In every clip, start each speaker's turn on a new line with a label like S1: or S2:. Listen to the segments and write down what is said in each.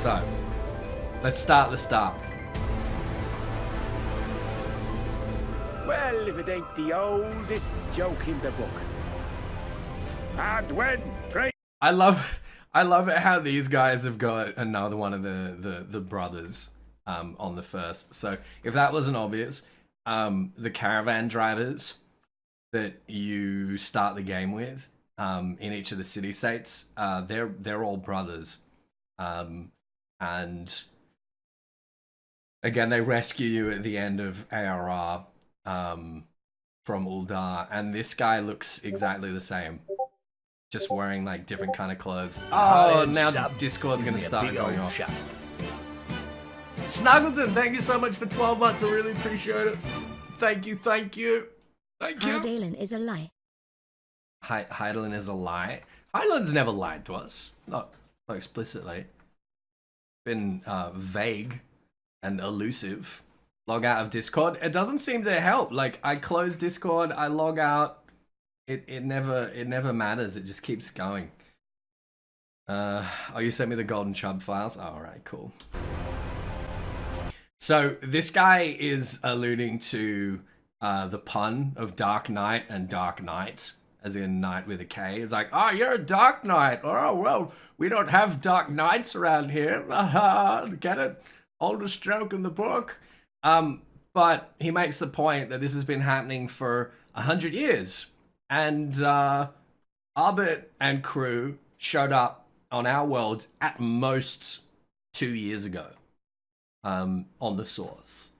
S1: So, let's start the start.
S2: Well, if it ain't the oldest joke in the book. And when
S1: I love it how these guys have got another one of the brothers on the first. So if that wasn't obvious, the caravan drivers that you start the game with in each of the city states, they're all brothers, and again they rescue you at the end of ARR from Uldar, and this guy looks exactly the same. Just wearing like different kind of clothes. Oh, now Discord's gonna start going off. Snuggleton, thank you so much for 12 months. I really appreciate it. Thank you, thank you, thank you.
S3: Hydaelyn is a lie.
S1: Hydaelyn is a lie. Hydaelyn's never lied to us, not explicitly. Been vague and elusive. Log out of Discord. It doesn't seem to help. Like I close Discord, I log out. It never matters. It just keeps going. Oh, you sent me the golden chub files? Oh, all right, cool. So this guy is alluding to the pun of Dark Knight and Dark Knight, as in knight with a K. It's like, oh, you're a Dark Knight. Oh, well, we don't have Dark Knights around here. Get it? Oldest stroke in the book. But he makes the point that this has been happening for 100 years. And Arbit and crew showed up on our world at most 2 years ago on the source.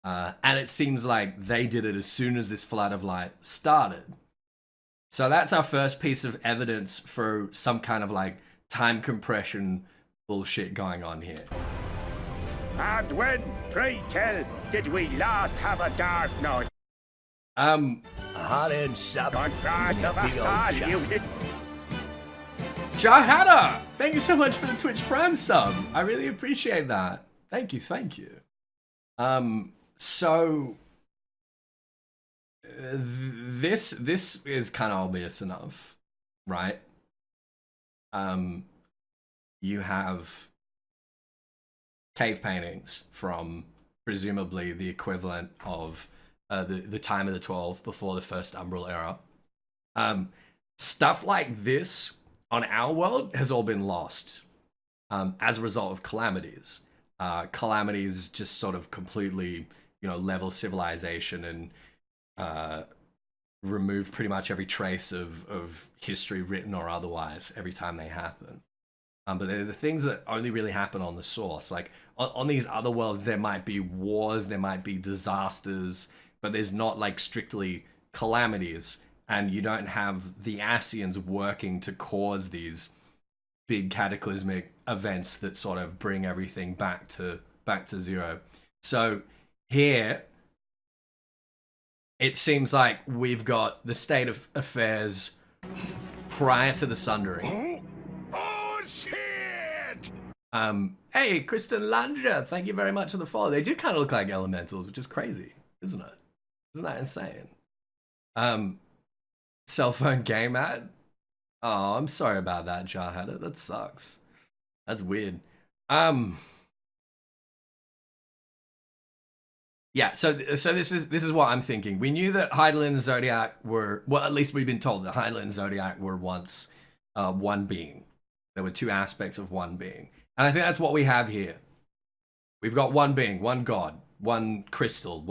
S1: And it seems like they did it as soon as this flood of light started. So that's our first piece of evidence for some kind of like time compression bullshit going on here.
S2: And when, pray tell, did we last have a Dark Knight?
S4: Hot-end sub.
S1: Jahada! Thank you so much for the Twitch Prime sub. I really appreciate that. Thank you, thank you. So this is kind of obvious enough, right? You have cave paintings from presumably the equivalent of the time of the 12 before the first Umbral era. Stuff like this on our world has all been lost as a result of calamities. Calamities just sort of completely, level civilization and remove pretty much every trace of history, written or otherwise, every time they happen. But they're the things that only really happen on the source. Like on these other worlds, there might be wars, there might be disasters, but there's not like strictly calamities, and you don't have the Ascians working to cause these big cataclysmic events that sort of bring everything back to zero. So here, it seems like we've got the state of affairs prior to the Sundering.
S2: Oh shit!
S1: Hey, Kristen Landra, thank you very much for the follow. They do kind of look like elementals, which is crazy, isn't it? Isn't that insane? Cell phone game ad? Oh, I'm sorry about that, Jarheader. That sucks. That's weird. Yeah, so this is what I'm thinking. We knew that Hydaelyn and Zodiac were, well, at least we've been told that Hydaelyn and Zodiac were once one being. There were two aspects of one being. And I think that's what we have here. We've got one being, one god, one crystal,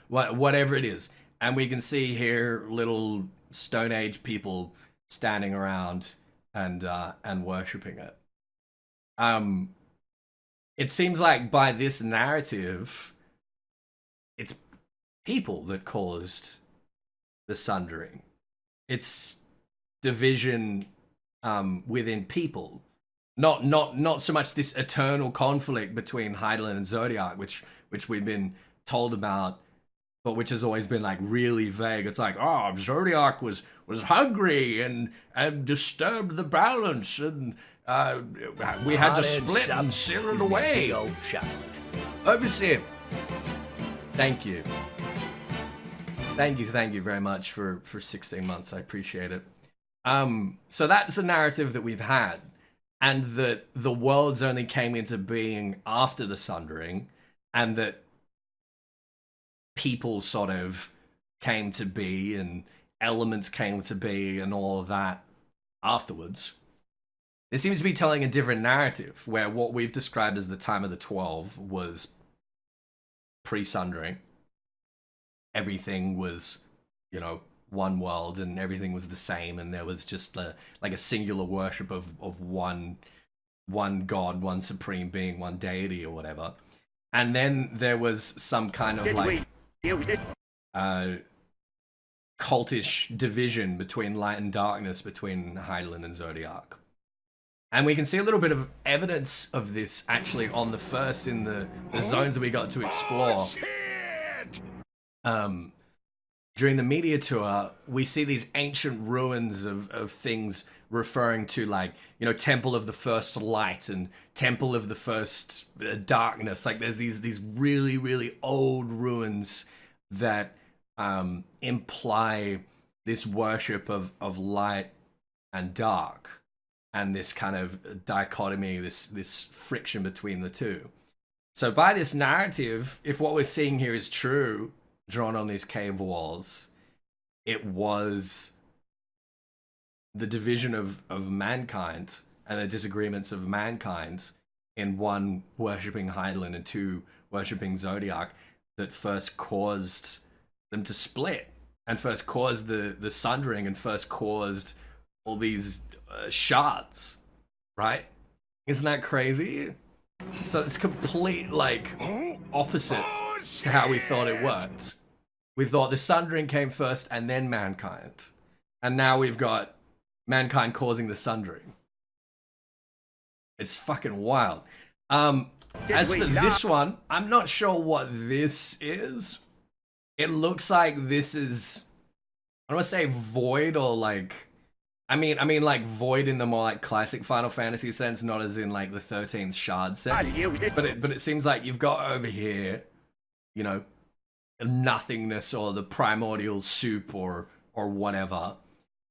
S1: whatever it is. And we can see here little Stone Age people standing around and worshipping it. It seems like by this narrative, it's people that caused the Sundering. It's division within people. Not so much this eternal conflict between Hydaelyn and Zodiac, which we've been told about, but which has always been like really vague. It's like, oh, Zodiac was hungry and disturbed the balance, and we had to split and seal it away. Overseer, thank you very much for 16 months. I appreciate it. So that's the narrative that we've had. and that the worlds only came into being after the Sundering, and that people sort of came to be and elements came to be and all of that afterwards. It seems to be telling a different narrative where what we've described as the time of the 12 was pre-Sundering. Everything was, you know, one world and everything was the same, and there was just like a singular worship of one god, one supreme being, one deity or whatever. And then there was some kind of like cultish division between light and darkness between Hydaelyn and Zodiac. And we can see a little bit of evidence of this actually on the first in the zones that we got to explore. During the media tour, we see these ancient ruins of things referring to, like, you know, Temple of the First Light and Temple of the First Darkness. Like, there's these really, really old ruins that imply this worship of light and dark, and this kind of dichotomy, this friction between the two. So by this narrative, if what we're seeing here is true, drawn on these cave walls, it was the division of mankind and the disagreements of mankind in one worshipping Hydaelyn and two worshipping Zodiac that first caused them to split, and first caused the Sundering, and first caused all these shards, right? Isn't that crazy? So it's complete, like, opposite to how we thought it worked. We thought the Sundering came first and then mankind. And now we've got mankind causing the Sundering. It's fucking wild. As for this one, I'm not sure what this is. It looks like this is, I don't want to say void or like, I mean like void in the more like classic Final Fantasy sense, not as in like the 13th shard sense. But it seems like you've got over here, you know, nothingness or the primordial soup or whatever,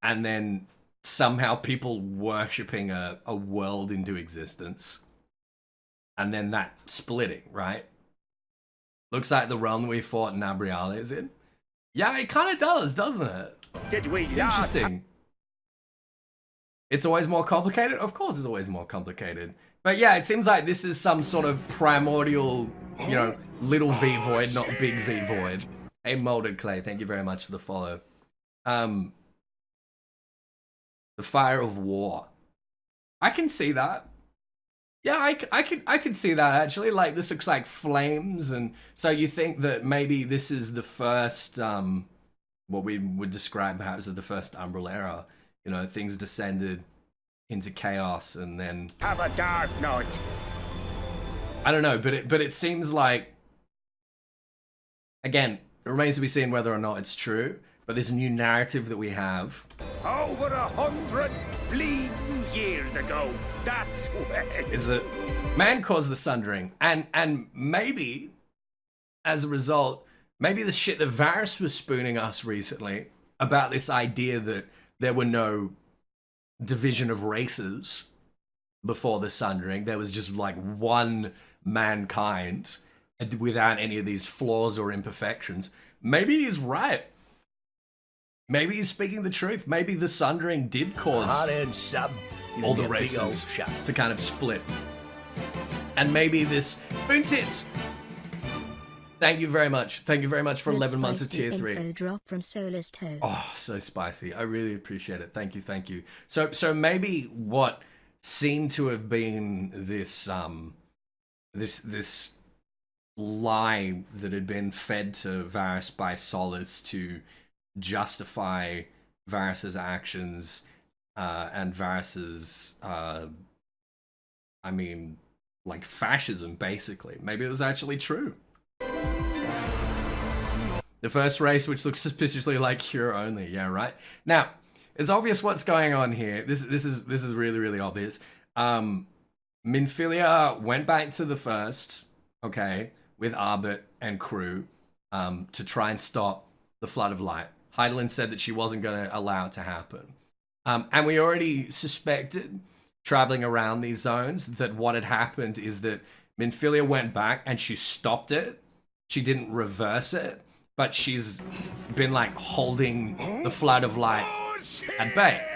S1: and then somehow people worshipping a world into existence, and then that splitting, right? Looks like the realm we fought Nabriale is in. Yeah, it kind of does, doesn't it? Interesting. It's always more complicated? Of course it's always more complicated. But yeah, it seems like this is some sort of primordial, you know, little V void, not big V void. Hey, Molded Clay, thank you very much for the follow. The Fire of War. I can see that. Yeah, I could see that actually. Like, this looks like flames, and so you think that maybe this is the first, what we would describe perhaps as the first Umbral era. You know, things descended into chaos, and then
S2: have a dark night.
S1: I don't know, but it seems like, again, it remains to be seen whether or not it's true. But this new narrative that we have,
S2: over 100 bleeding years ago, that's when,
S1: is that man caused the Sundering, and maybe as a result, maybe the shit that Varys was spooning us recently about this idea that there were no division of races before the Sundering. There was just like one mankind without any of these flaws or imperfections. Maybe he's right. Maybe he's speaking the truth. Maybe the Sundering did cause all the races to kind of split. And maybe this Boomtits. Thank you very much. Thank you very much for 11 months of tier 3.
S3: Drop from Solus too.
S1: Oh, so spicy. I really appreciate it. Thank you, thank you. So maybe what seemed to have been this this lie that had been fed to Varys by Solus to justify Varys's actions and Varys's I mean, like, fascism, basically. Maybe it was actually true. The first race, which looks suspiciously like Cure only. Yeah, right. Now, it's obvious what's going on here. This is really, really obvious. Minfilia went back to the first, okay, with Arbit and crew, to try and stop the Flood of Light. Hydaelyn said that she wasn't going to allow it to happen. And we already suspected traveling around these zones, that what had happened is that Minfilia went back and she stopped it. She didn't reverse it, but she's been like holding the flood of light at bay.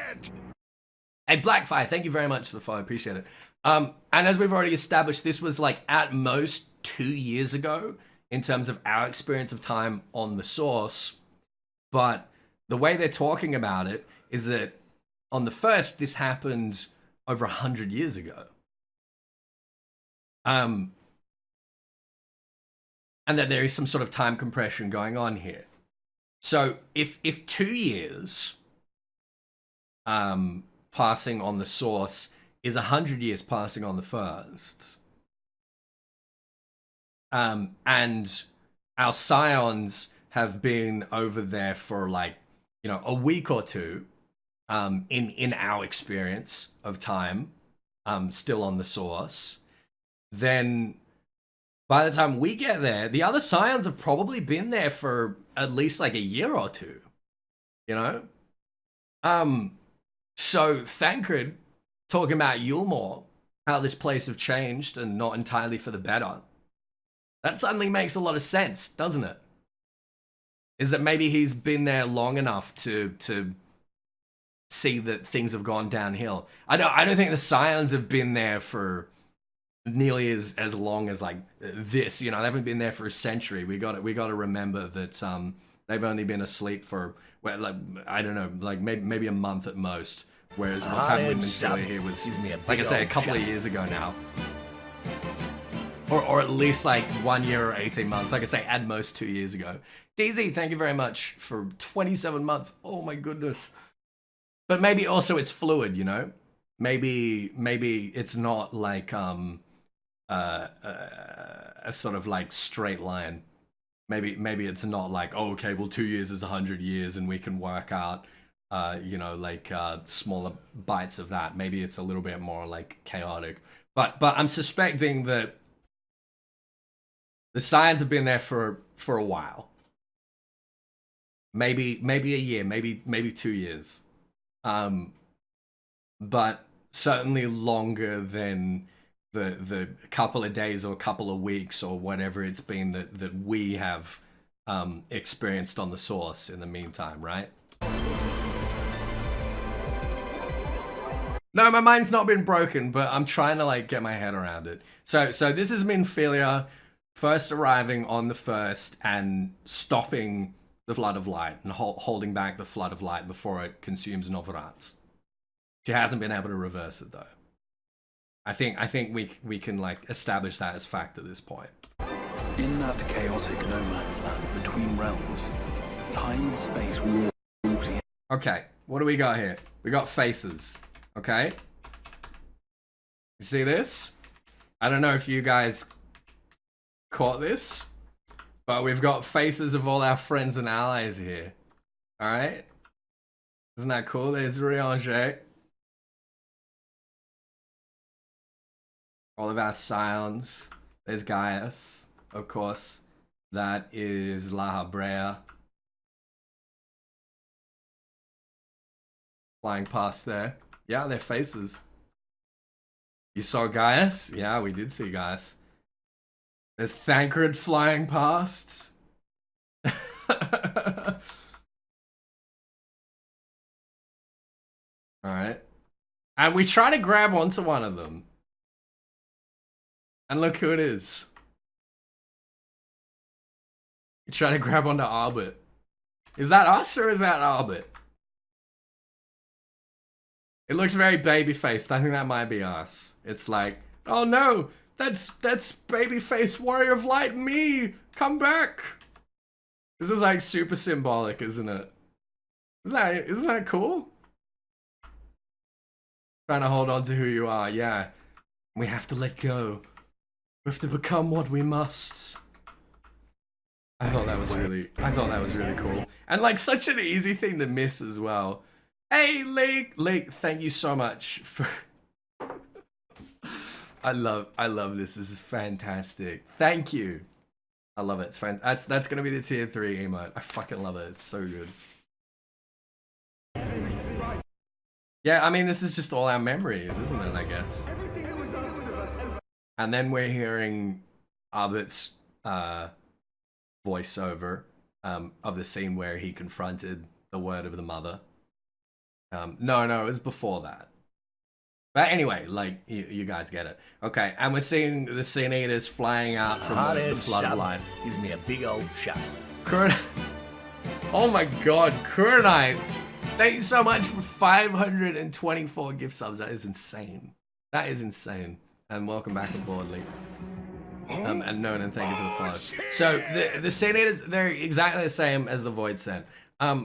S1: Hey, Blackfire, thank you very much for the follow. Appreciate it. And as we've already established, this was like at most 2 years ago in terms of our experience of time on the source. But the way they're talking about it is that on the first, this happened over 100 years ago. And that there is some sort of time compression going on here. So if 2 years passing on the source is 100 years passing on the first, and our scions have been over there for like, you know, a week or two, in our experience of time, still on the source, then by the time we get there, the other scions have probably been there for at least like a year or two, you know? So Thancred talking about Yulmore, how this place have changed and not entirely for the better. That suddenly makes a lot of sense, doesn't it? Is that maybe he's been there long enough to see that things have gone downhill. I don't think the scions have been there for nearly as long as like this, you know. They haven't been there for a century. We got to remember that they've only been asleep for, well, like, I don't know, like maybe a month at most. Whereas what's happened with Minfilia here was, like I say, a couple of years ago now, or at least like 1 year or 18 months. Like I say, at most 2 years ago. DZ, thank you very much for 27 months. Oh my goodness. But maybe also it's fluid, you know. Maybe it's not like a sort of like straight line. Maybe it's not like, oh, okay, well 2 years is 100 years and we can work out, you know, like smaller bites of that. Maybe it's a little bit more like chaotic. But I'm suspecting that the scions have been there for a while. Maybe a year, maybe 2 years. But certainly longer than the couple of days or couple of weeks or whatever it's been that we have experienced on the source in the meantime, right? No, my mind's not been broken, but I'm trying to like get my head around it. So this is Minfilia first arriving on the first and stopping the flood of light and holding back the flood of light before it consumes Novorats. She hasn't been able to reverse it though. I think we can like establish that as fact at this point.
S3: In that chaotic no man's land between realms, time and space rules.
S1: Okay, what do we got here? We got faces. Okay. You see this? I don't know if you guys caught this, but we've got faces of all our friends and allies here. Alright? Isn't that cool? There's Rianger. All of our scions. There's Gaius, of course. That is La Habrea. Flying past there. Yeah, their faces. You saw Gaius? Yeah, we did see Gaius. There's Thancred flying past. Alright. And we try to grab onto one of them. And look who it is. We try to grab onto Arbit. Is that us or is that Arbit? It looks very baby-faced. I think that might be us. It's like, oh no, that's baby-faced Warrior of Light me. Come back. This is like super symbolic, isn't it? Isn't that cool? Trying to hold on to who you are, yeah. We have to let go. We have to become what we must. I thought that was really cool. And like such an easy thing to miss as well. Hey, Lake, thank you so much for... I love this. This is fantastic. Thank you. I love it. It's that's gonna be the tier 3 emote. I fucking love it. It's so good. Yeah, I mean, this is just all our memories, isn't it, I guess? And then we're hearing Abbott's voiceover of the scene where he confronted the word of the mother. No, it was before that. But anyway, like, you guys get it. Okay, and we're seeing the Sin Eaters flying out from the flood of light.
S4: Gives me a big old shot.
S1: Oh my god, Kuranite! Thank you so much for 524 gift subs. That is insane. That is insane. And welcome back aboard, Lee. And Nolan, and thank you for the follow. So the Sin Eaters, they're exactly the same as the Void Sent.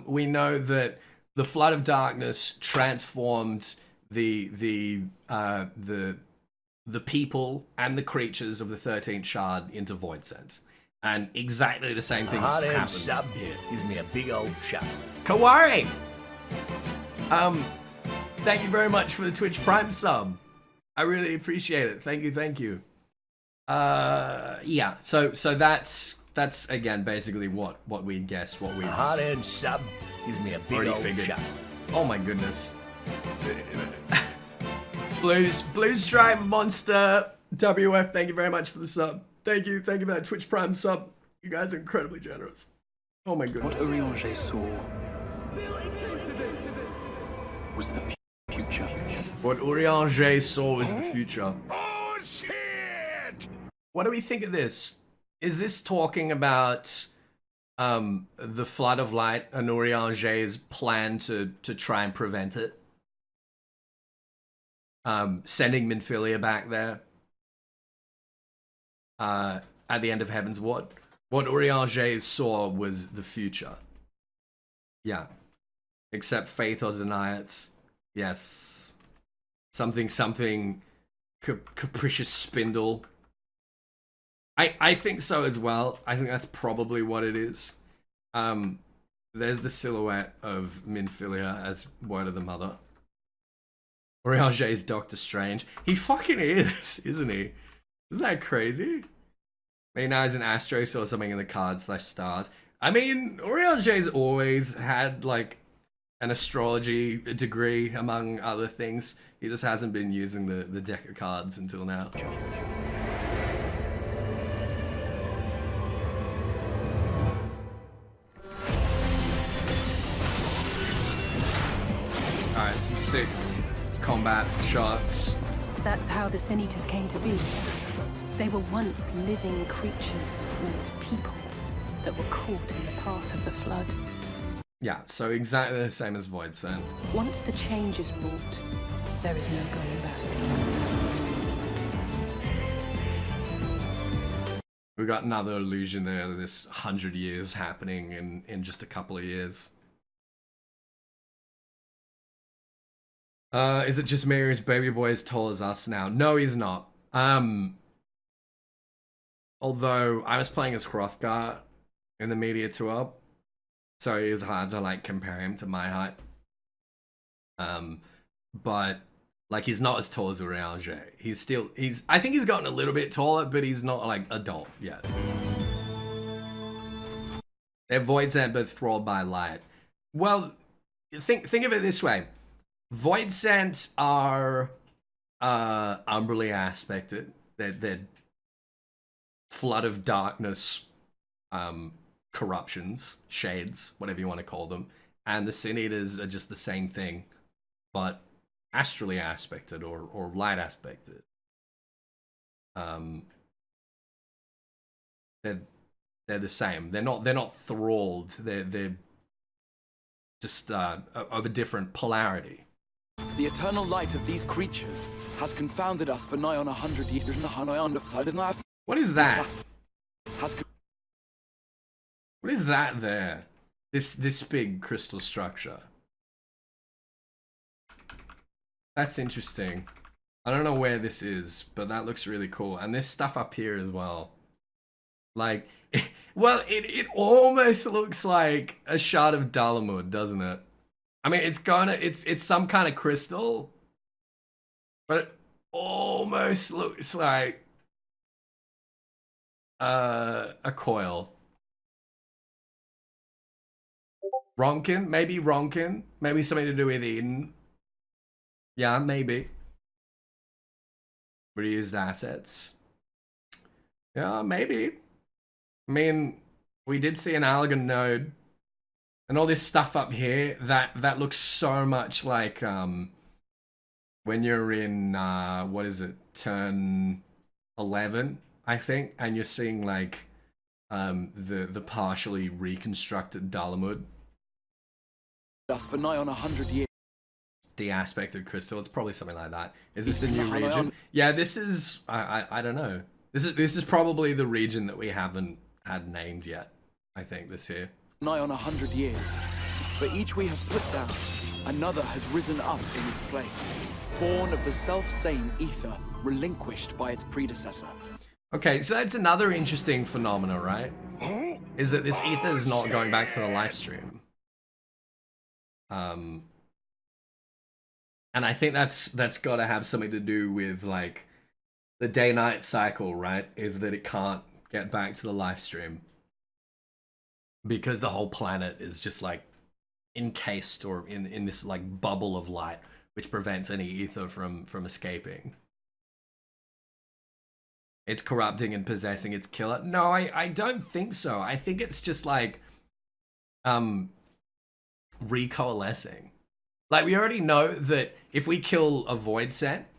S1: We know that the Flood of Darkness transformed the people and the creatures of the 13th Shard into Void Sent. And exactly the same things happened here.
S4: Gives me a big old shot.
S1: Kawari! Thank you very much for the Twitch Prime sub. I really appreciate it. Thank you. Yeah. So that's again basically what we guessed, what we
S4: hard-earned sub. Gives me a big old shot.
S1: Oh my goodness. Blues Drive Monster WF, thank you very much for the sub. Thank you for that Twitch Prime sub. You guys are incredibly generous. Oh my goodness.
S3: What Urianger saw was the future.
S1: What Urianger saw was the future.
S2: Oh, shit!
S1: What do we think of this? Is this talking about the Flood of Light and Urianger's plan to try and prevent it? Sending Minfilia back there at the end of Heaven's Ward. What Urianger saw was the future. Yeah. Accept faith or deny it. Yes. Something capricious spindle. I think so as well. I think that's probably what it is. There's the silhouette of Minfilia as Word of the Mother. Urianger's Doctor Strange. He fucking is, isn't he? Isn't that crazy? Maybe now he's an Astros or something in the cards/stars. I mean, Urianger's always had like an astrology degree, among other things. He just hasn't been using the deck of cards until now. Alright, some sick combat shots.
S5: That's how the Sin Eaters came to be. They were once living creatures, or people, that were caught in the path of the flood.
S1: Yeah, so exactly the same as Void Sent.
S5: Once the change is wrought, there is no going back.
S1: We got another illusion there, this 100 years happening in just a couple of years. Is it just me or is Baby Boy as tall as us now? No, he's not. Although I was playing as Hrothgar in the media tour, so it is hard to like compare him to my height. But like he's not as tall as Urianger. I think he's gotten a little bit taller, but he's not like adult yet. They're Void Sent but thralled by light. Well, think of it this way. Void Sent are umbrally aspected. They're Flood of Darkness corruptions, shades, whatever you want to call them. And the Sin Eaters are just the same thing, but astrally aspected or light aspected. They're the same. They're not thralled. They're just of a different polarity.
S3: The eternal light of these creatures has confounded us for nigh on 100 years in the Hanoi side.
S1: What is that? What is that there? This big crystal structure. That's interesting. I don't know where this is, but that looks really cool. And there's stuff up here as well. Like, well, it almost looks like a shard of Dalamud, doesn't it? I mean, it's some kind of crystal, but it almost looks like a coil. Ronkin, maybe something to do with Eden. Yeah, maybe. Reused assets. Yeah, maybe. I mean, we did see an Allegan node. And all this stuff up here, that looks so much like when you're in what is it, turn 11, I think, and you're seeing like the partially reconstructed Dalamud.
S3: Just for nigh on 100 years.
S1: The aspected crystal, it's probably something like that. Is this the new region? Yeah, this is I don't know. This is probably the region that we haven't had named yet, I think, this year.
S3: Nigh on 100 years. For each we have put down, another has risen up in its place, born of the self-same ether, relinquished by its predecessor.
S1: Okay, so that's another interesting phenomena, right? Is that this ether is not going back to the live stream. And I think that's got to have something to do with like the day-night cycle, right? Is that it can't get back to the live stream because the whole planet is just like encased or in this like bubble of light, which prevents any ether from escaping. It's corrupting and possessing its killer. No, I don't think so. I think it's just like recoalescing. Like, we already know that if we kill a void set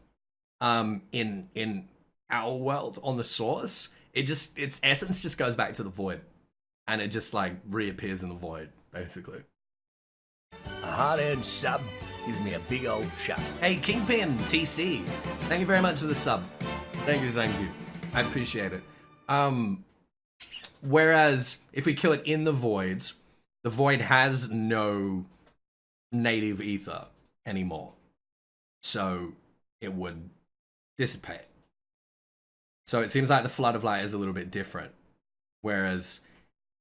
S1: in our world on the source, its essence just goes back to the void. And it just like reappears in the void, basically.
S4: A hard-earned sub gives me a big old chuck.
S1: Hey, Kingpin TC, thank you very much for the sub. Thank you. I appreciate it. Whereas if we kill it in the void has no native ether anymore. So it would dissipate. So it seems like the Flood of Light is a little bit different. Whereas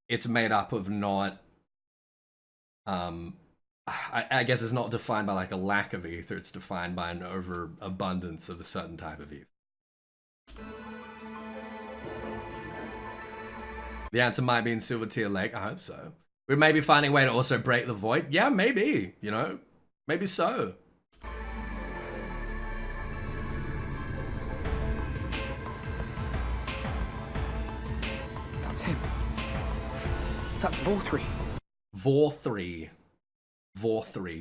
S1: it's made up of not... I guess it's not defined by like a lack of ether, it's defined by an overabundance of a certain type of ether. The answer might be in Silver Tier Lake, I hope so. We may be finding a way to also break the void. Yeah, maybe, you know, maybe so.
S3: That's him. That's Vorthree.
S1: Vorthree.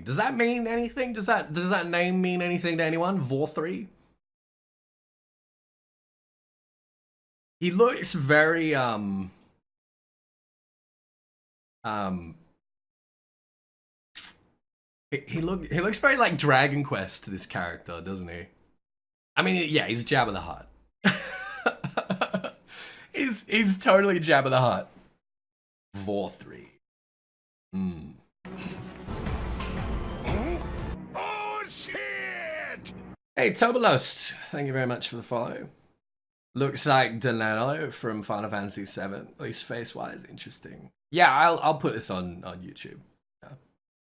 S1: Does that mean anything? Does that name mean anything to anyone? Vorthree? He looks very he looks very like Dragon Quest to this character, doesn't he? I mean, yeah, he's Jabba the Hutt. he's totally Jabba the Hutt. Vorthree.
S2: Oh shit!
S1: Hey, Tobolos, thank you very much for the follow. Looks like Delano from Final Fantasy VII, at least face-wise. Interesting. Yeah, I'll put this on YouTube. Yeah.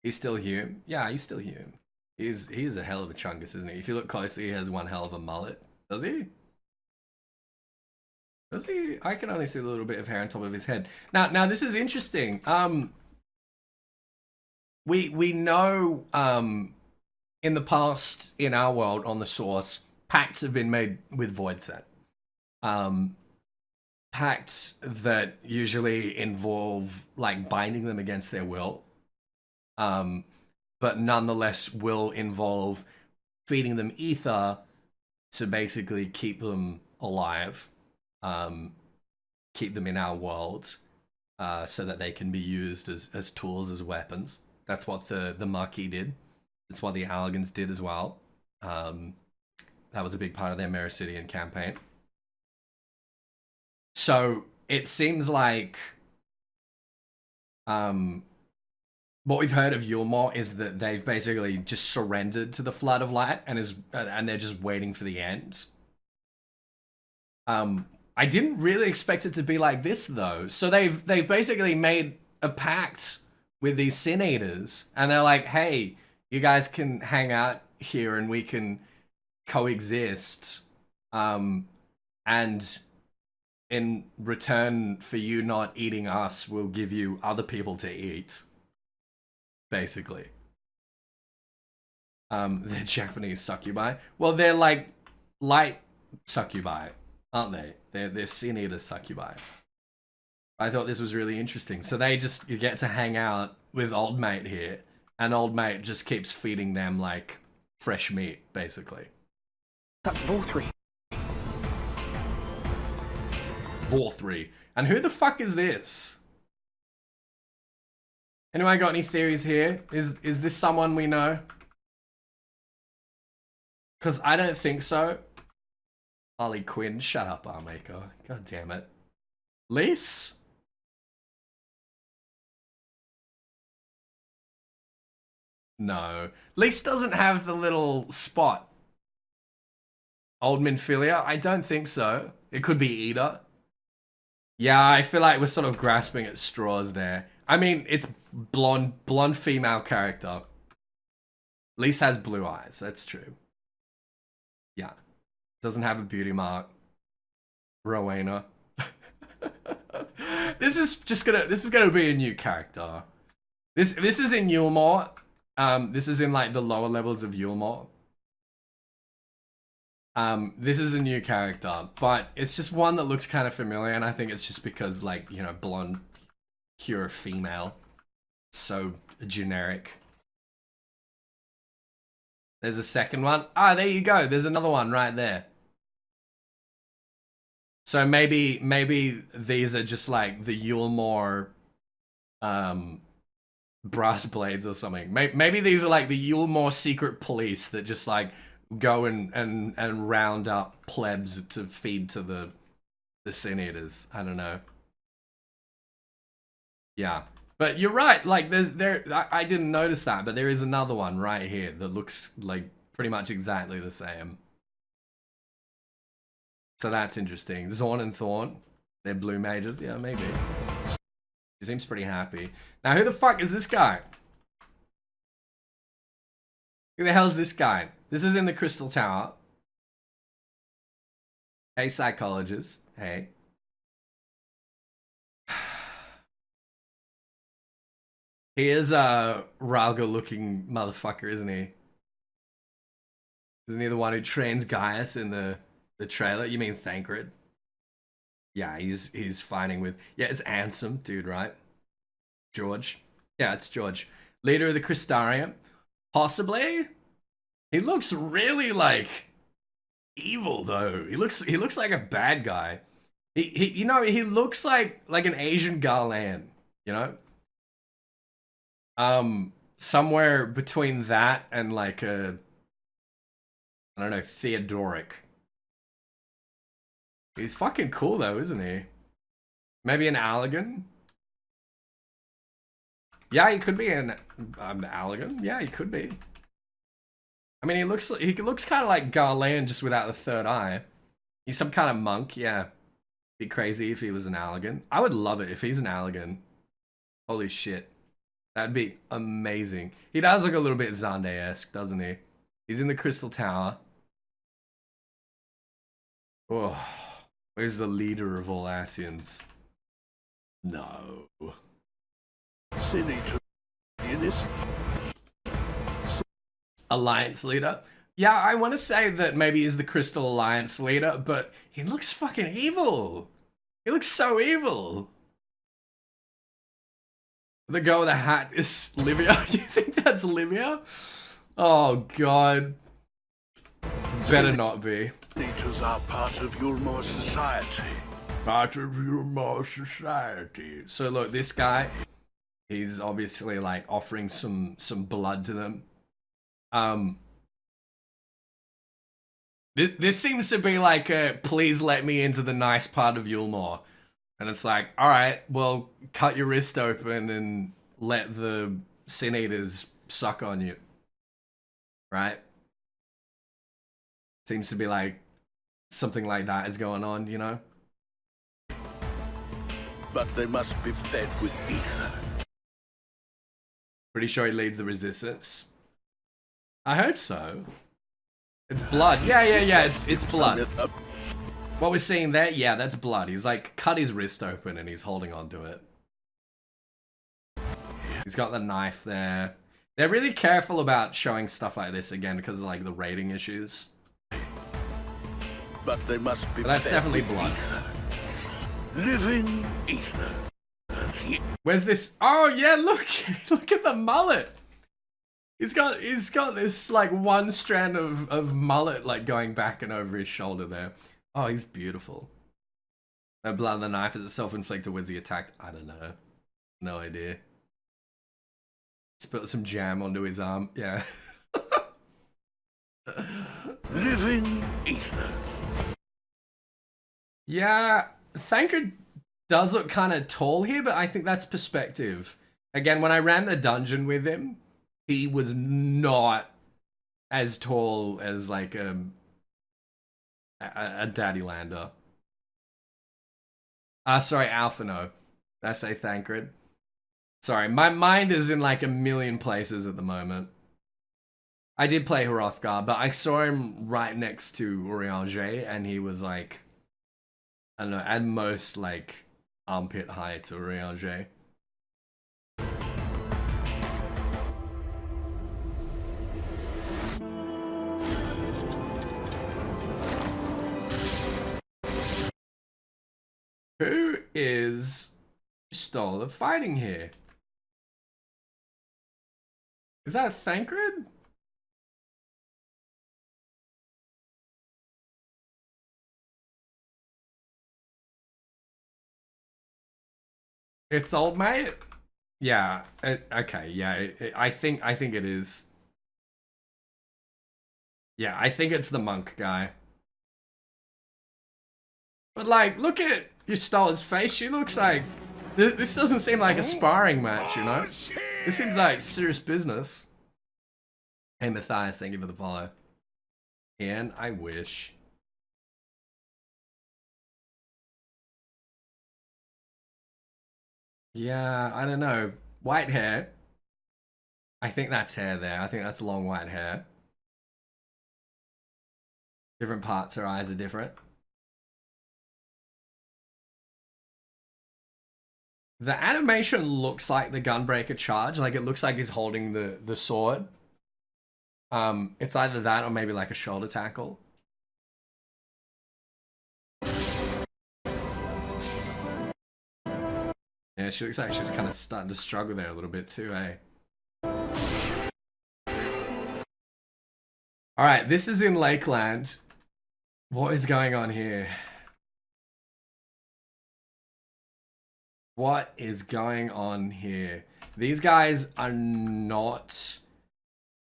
S1: He's still Hume. Yeah, he's still Hume. He's a hell of a chungus, isn't he? If you look closely, he has one hell of a mullet. Does he? Does he? I can only see a little bit of hair on top of his head. Now this is interesting. We know in the past in our world on the source, pacts have been made with Void Set. Pacts that usually involve like binding them against their will, but nonetheless will involve feeding them ether to basically keep them alive, keep them in our world, so that they can be used as tools, as weapons. That's what the Marquis did. That's what the Allegans did as well. That was a big part of their Mericidian campaign. So it seems like what we've heard of Yulmore is that they've basically just surrendered to the Flood of Light and they're just waiting for the end. I didn't really expect it to be like this though. So they've basically made a pact with these Sin Eaters, and they're like, hey, you guys can hang out here and we can coexist. And in return for you not eating us, we'll give you other people to eat. Basically. They're Japanese succubi. Well, they're like light succubi, aren't they? They're sin eater succubi. I thought this was really interesting. So they just get to hang out with old mate here, and old mate just keeps feeding them like fresh meat, basically.
S3: That's Vorthri.
S1: Vorthri. And who the fuck is this? Anyone got any theories here? Is this someone we know? Because I don't think so. Harley Quinn, shut up, Armaker. God damn it. Lise? No. Lise doesn't have the little spot. Old Minfilia? I don't think so. It could be Ida. Yeah, I feel like we're sort of grasping at straws there. I mean, it's blonde female character. Lise has blue eyes, that's true. Yeah. Doesn't have a beauty mark. Rowena. This is gonna be a new character. This is in Yulmore. This is in like the lower levels of Yulmore. This is a new character, but it's just one that looks kind of familiar, and I think it's just because, like, you know, blonde, pure female, so generic. There's a second one. Ah, there you go. There's another one right there. So maybe these are just like the Yulmore, brass blades or something. Maybe these are like the Yulmore secret police that just like go and round up plebs to feed to the sin eaters. I don't know. Yeah, but you're right. Like I didn't notice that, but there is another one right here that looks like pretty much exactly the same. So that's interesting. Zorn and Thorn, they're blue mages. Yeah, maybe. He seems pretty happy. Now, who the fuck is this guy? Who the hell's this guy? This is in the Crystal Tower. Hey, psychologist. Hey. He is a Ralga-looking motherfucker, isn't he? Isn't he the one who trains Gaius in the trailer? You mean Thancred? Yeah, he's fighting with... Yeah, it's Ansem, dude, right? George? Yeah, it's George. Leader of the Crystarium? Possibly? He looks really, like, evil, though. He looks like a bad guy. You know, he looks like an Asian Garland, you know? Somewhere between that and, like, I don't know, Theodoric. He's fucking cool, though, isn't he? Maybe an Allegan? Yeah, he could be an Allegan. Yeah, he could be. I mean, he looks kind of like Garland, just without the third eye. He's some kind of monk, yeah. Be crazy if he was an Allegan. I would love it if he's an Allegan. Holy shit. That'd be amazing. He does look a little bit Zande-esque, doesn't he? He's in the Crystal Tower. Oh, where's the leader of all Asians? No. Alliance leader? Yeah, I want to say that maybe he's the Crystal Alliance leader, but he looks fucking evil. He looks so evil. The girl with the hat is Livia. Do you think that's Livia? Oh, God. Better not be.
S6: Leaders are part of Yulmore society.
S1: Part of Yulmore society. So look, this guy, he's obviously like offering some blood to them. This seems to be like a please let me into the nice part of Yulmore. And it's like, all right, well, cut your wrist open and let the sin eaters suck on you. Right? Seems to be like something like that is going on, you know?
S6: But they must be fed with ether.
S1: Pretty sure he leads the resistance. I hope so. It's blood. Yeah, it's blood. What we're seeing there, yeah, that's blood. He's like cut his wrist open and he's holding on to it. He's got the knife there. They're really careful about showing stuff like this again because of like the rating issues.
S6: But they must be
S1: But that's
S6: fed
S1: definitely
S6: with
S1: blood.
S6: ether. Living ether.
S1: Where's this? Oh yeah, look, look at the mullet. He's got this like one strand of mullet like going back and over his shoulder there. Oh, he's beautiful. No blood on the knife. Is it self-inflicted? Was he attacked? I don't know. No idea. Spilt some jam onto his arm. Yeah.
S6: Living ether.
S1: Yeah, Thancred does look kind of tall here, but I think that's perspective. Again, when I ran the dungeon with him, he was not as tall as like a Daddy Lander. Sorry, Alphino. Did I say Thancred? Sorry, my mind is in like a million places at the moment. I did play Hrothgar, but I saw him right next to Urianger, and he was like, I don't know, at most like armpit height to Urianger. Who is Stola fighting here? Is that Thancred? It's old mate? Yeah, okay, yeah, I think it is. Yeah, I think it's the monk guy. But like, look at Stola's face. She looks like this doesn't seem like a sparring match, you know? This seems like serious business. Hey Matthias, thank you for the follow. And I wish. Yeah, I don't know. White hair. I think that's hair there. I think that's long white hair. Different parts, her eyes are different. The animation looks like the Gunbreaker charge. Like it looks like he's holding the sword. It's either that or maybe like a shoulder tackle. Yeah, she looks like she's kind of starting to struggle there a little bit too, eh? Alright, this is in Lakeland. What is going on here? What is going on here? These guys are not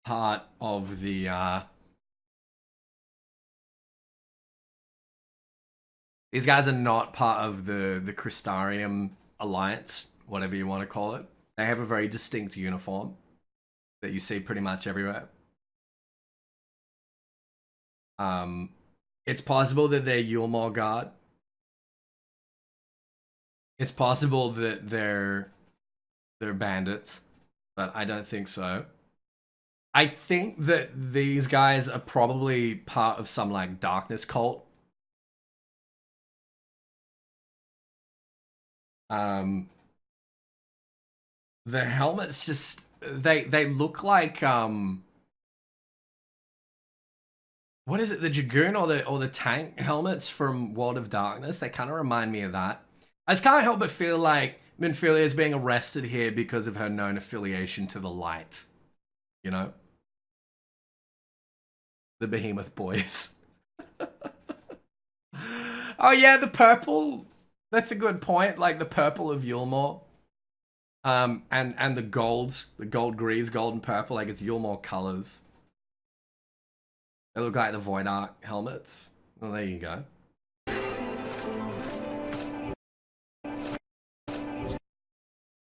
S1: part of the these guys are not part of the Crystarium alliance, whatever you want to call it. They have a very distinct uniform that you see pretty much everywhere. It's possible that they're Yulmore Guard. It's possible that they're bandits, but I don't think so. I think that these guys are probably part of some like darkness cult. The helmets just they look like what is it, the Dragoon or the tank helmets from World of Darkness? They kind of remind me of that. I just can't help but feel like Minfilia is being arrested here because of her known affiliation to the light. You know? The Behemoth Boys. Oh yeah, the purple. That's a good point. Like the purple of Yulmore. And the gold greaves, gold and purple, like it's Yulmore colors. They look like the Void Ark helmets. Well, there you go.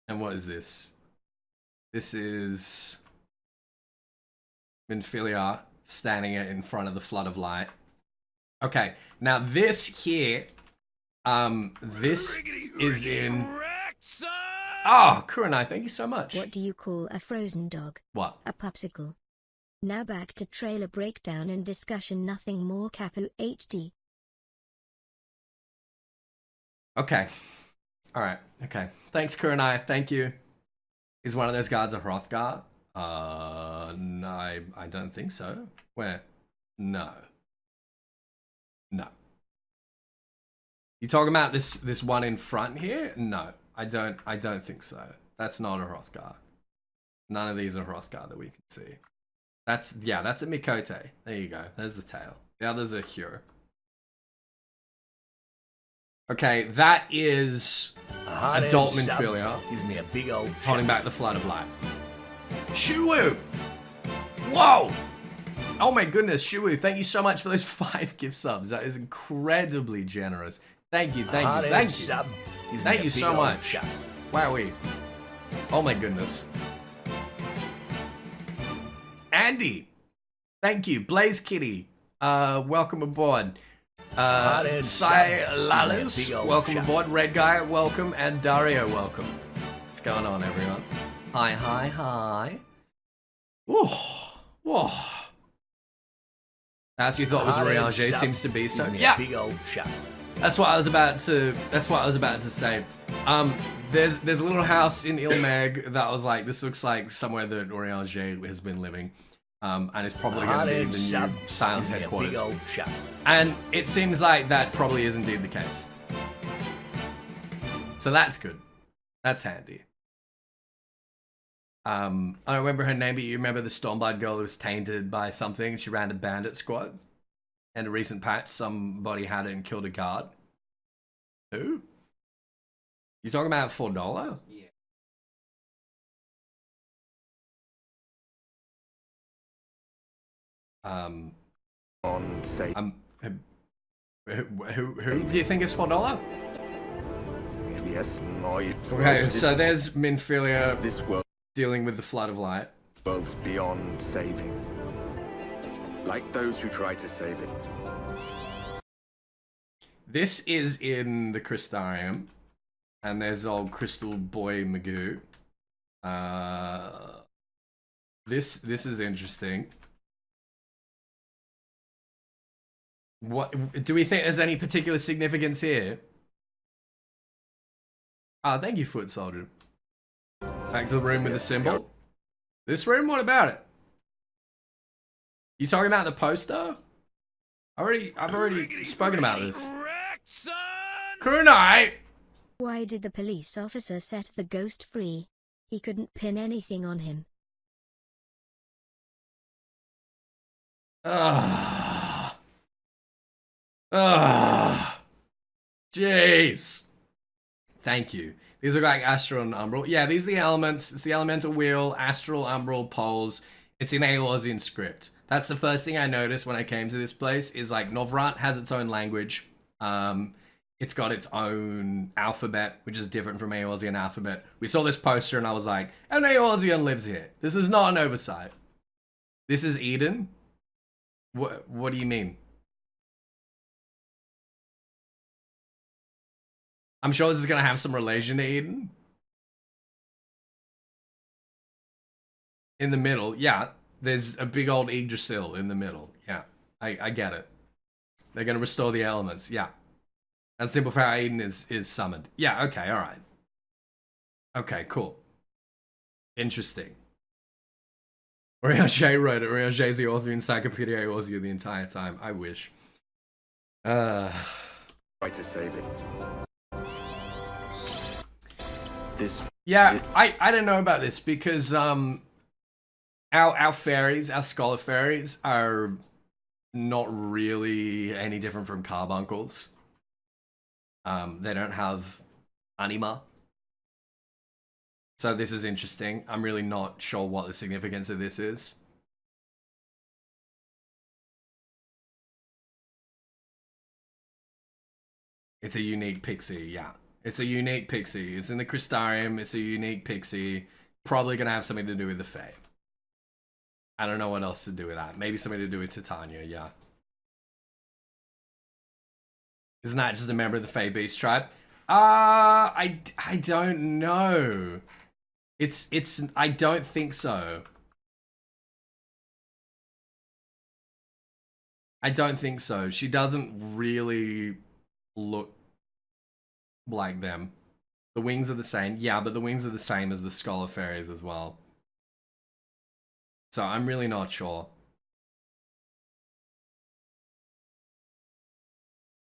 S1: And what is this? This is Minfilia standing in front of the flood of light. Okay, now this here, this is in... Oh, Kurenai, thank you so much.
S7: What do you call a frozen dog?
S1: What?
S7: A popsicle. Now back to trailer breakdown and discussion, nothing more. Capu HD.
S1: Okay. Alright, okay. Thanks, Kurenai, thank you. Is one of those guards a Hrothgar? No, I don't think so. Where? No. No. You talking about this one in front here? No, I don't think so. That's not a Hrothgar. None of these are Hrothgar that we can see. That's a Mikote. There you go. There's the tail. The others are Hyur. Okay, that is adult Minfilia.
S4: Gives me a big old
S1: Holding back the flood of light. Shuwu! Whoa! Oh my goodness, Shuwu, thank you so much for those 5 gift subs. That is incredibly generous. Thank you, thank you, thank you. Thank you so much. Wowee. Oh my goodness. Andy, thank you. Blaze Kitty, welcome aboard. Sai Lalus, welcome aboard. Red Guy, welcome. And Dario, welcome. What's going on, everyone? Hi, hi, hi. Whoa, whoa. As you thought was a Riage, seems to be so. Yeah.
S4: Big old chap.
S1: That's what I was about to say. There's a little house in Ilmeg that was like, this looks like somewhere that Oriange has been living. And it's probably going to be the new Silence headquarters. And it seems like that probably is indeed the case. So that's good. That's handy. I don't remember her name, but you remember the Stormblood girl who was tainted by something? She ran a bandit squad. And a recent patch, somebody had it and killed a guard. Who? You talking about $4? Yeah. Who do you think is $4?
S2: Yes, my
S1: Okay, so there's Minfilia
S2: this world
S1: dealing with the flood of light.
S2: world's beyond saving. Like those who try to save it.
S1: This is in the Crystarium. And there's old Crystal Boy Magoo. This is interesting. What do we think there's any particular significance here? Thank you, Foot Soldier. Back to the room with the symbol. This room, what about it? You talking about the poster? I've already spoken about this. Kunai!
S7: Why did the police officer set the ghost free? He couldn't pin anything on him.
S1: Jeez. Thank you. These are like Astral and Umbral. Yeah, these are the elements. It's the elemental wheel, Astral, Umbral, poles. It's in Eorzean script. That's the first thing I noticed when I came to this place is like Novrat has its own language. It's got its own alphabet, which is different from Eorzean alphabet. We saw this poster and I was like, an Eorzean lives here. This is not an oversight. This is Eden? What do you mean? I'm sure this is going to have some relation to Eden. In the middle, yeah. There's a big old Yggdrasil in the middle. Yeah, I get it. They're going to restore the elements. Yeah. That's simple for how Eden is summoned. Yeah, okay, alright. Okay, cool. Interesting. Oriange wrote it. Oriange is the author of Encyclopedia Eorzea the entire time. I wish.
S2: Try to save it. This.
S1: Yeah, I don't know about this because our fairies, our scholar fairies, are not really any different from carbuncles. They don't have anima. So this is interesting. I'm really not sure what the significance of this is. It's a unique pixie, yeah. It's a unique pixie. It's in the Crystarium. It's a unique pixie. Probably going to have something to do with the Fae. I don't know what else to do with that. Maybe something to do with Titania, yeah. Isn't that just a member of the Fae Beast tribe? I don't know. I don't think so. I don't think so. She doesn't really look like them. The wings are the same. Yeah, but the wings are the same as the Scholar Fairies as well. So I'm really not sure.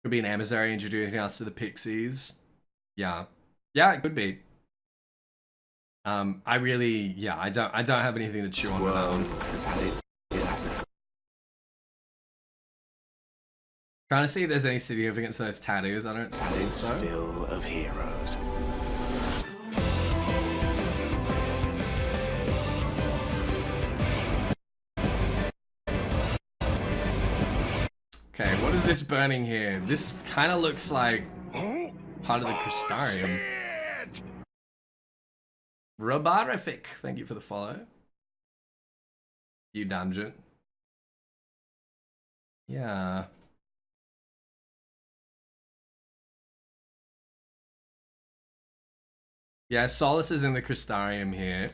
S1: Could be an emissary introducing us to the pixies. Yeah. Yeah, it could be. I really, yeah, I don't have anything to chew on with that one. Trying to see if there's any significance to those tattoos. I don't think so.
S6: Fill of heroes.
S1: Okay, what is this burning here? This kind of looks like part of the Crystarium. Robarific, thank you for the follow. You dungeon. Yeah. Yeah, Solus is in the Crystarium here.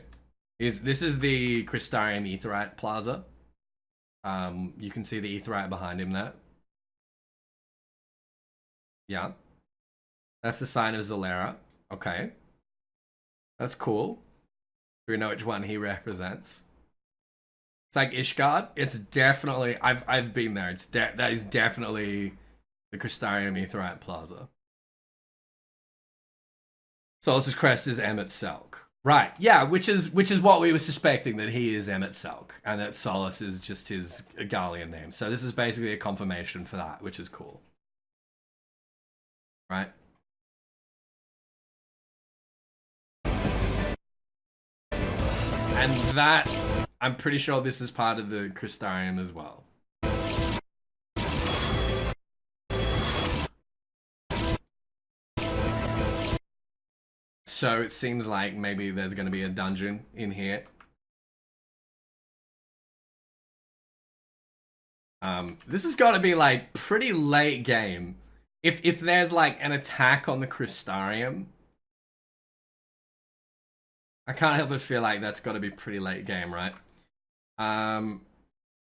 S1: This is the Crystarium Aetherite Plaza. You can see the Aetherite behind him there. Yeah. That's the sign of Zalera. Okay. That's cool. Do we know which one he represents? It's like Ishgard. It's definitely I've been there. That is definitely the Crystarium Aetherite Plaza. Solus's crest is Emmet Selk. Right, yeah, which is what we were suspecting, that he is Emmet Selk, and that Solus is just his Garlean name. So this is basically a confirmation for that, which is cool. Right? And that, I'm pretty sure this is part of the Crystarium as well. So it seems like maybe there's going to be a dungeon in here. This has got to be like pretty late game. If there's like an attack on the Crystarium, I can't help but feel like that's got to be pretty late game, right?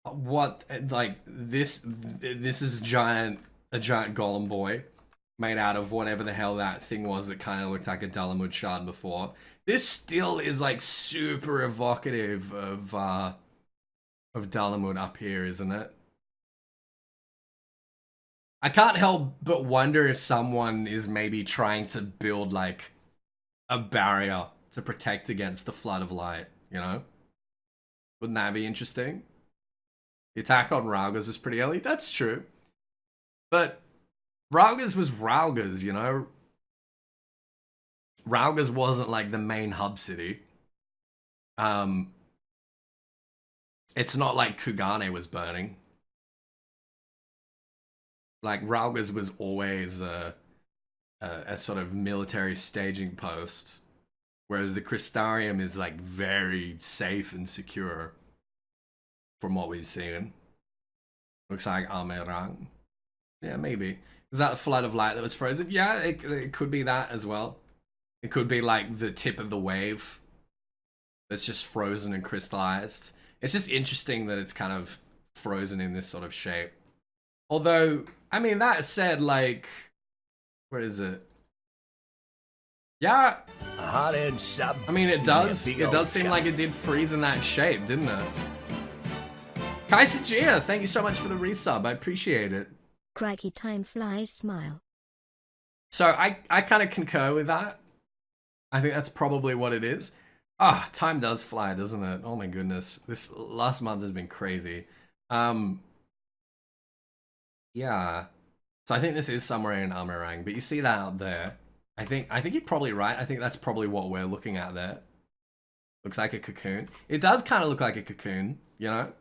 S1: What, like this is a giant golem boy made out of whatever the hell that thing was that kind of looked like a Dalamud shard before. This still is like super evocative of Dalamud up here, isn't it? I can't help but wonder if someone is maybe trying to build like a barrier to protect against the flood of light, you know? Wouldn't that be interesting? The attack on Raugas was pretty early. That's true. But Raugas was Raugas, you know? Raugas wasn't like the main hub city. It's not like Kugane was burning. Like, Raugas was always a sort of military staging post, whereas the Crystarium is like very safe and secure from what we've seen. Looks like Amerang. Yeah, maybe. Is that a flood of light that was frozen? Yeah, it could be that as well. It could be like the tip of the wave that's just frozen and crystallized. It's just interesting that it's kind of frozen in this sort of shape. Although, I mean, that said, like, where is it? Yeah.
S4: A hot-end sub.
S1: I mean, it does seem like it did freeze in that shape, didn't it? Kaisajia, thank you so much for the resub. I appreciate it.
S7: Crikey, time flies, smile.
S1: So I kind of concur with that. I think that's probably what it is. Ah, time does fly, doesn't it? Oh my goodness. This last month has been crazy. Yeah. So I think this is somewhere in Amarang, but you see that out there. I think you're probably right. I think that's probably what we're looking at there. Looks like a cocoon. It does kind of look like a cocoon, you know?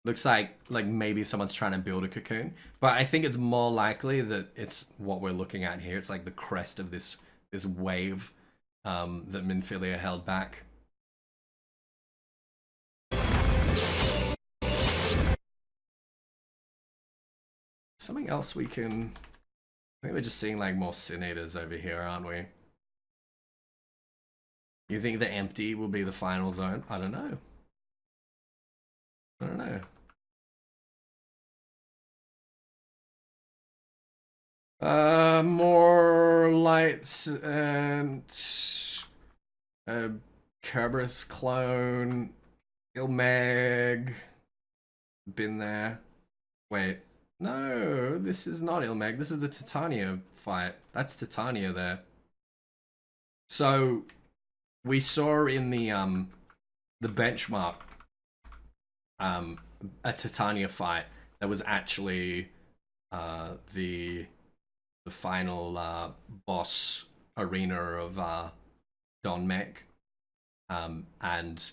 S1: Looks like maybe someone's trying to build a cocoon. But I think it's more likely that it's what we're looking at here. It's like the crest of this wave that Minfilia held back. Something else we can... I think we're just seeing like more Sin Eaters over here, aren't we? You think the empty will be the final zone? I don't know. I don't know. More lights and Kerberos clone. Ilmeg. Been there. Wait. No, this is not Ilmeg. This is the Titania fight. That's Titania there. So we saw in the benchmark a Titania fight that was actually the final boss arena of Don Mek, and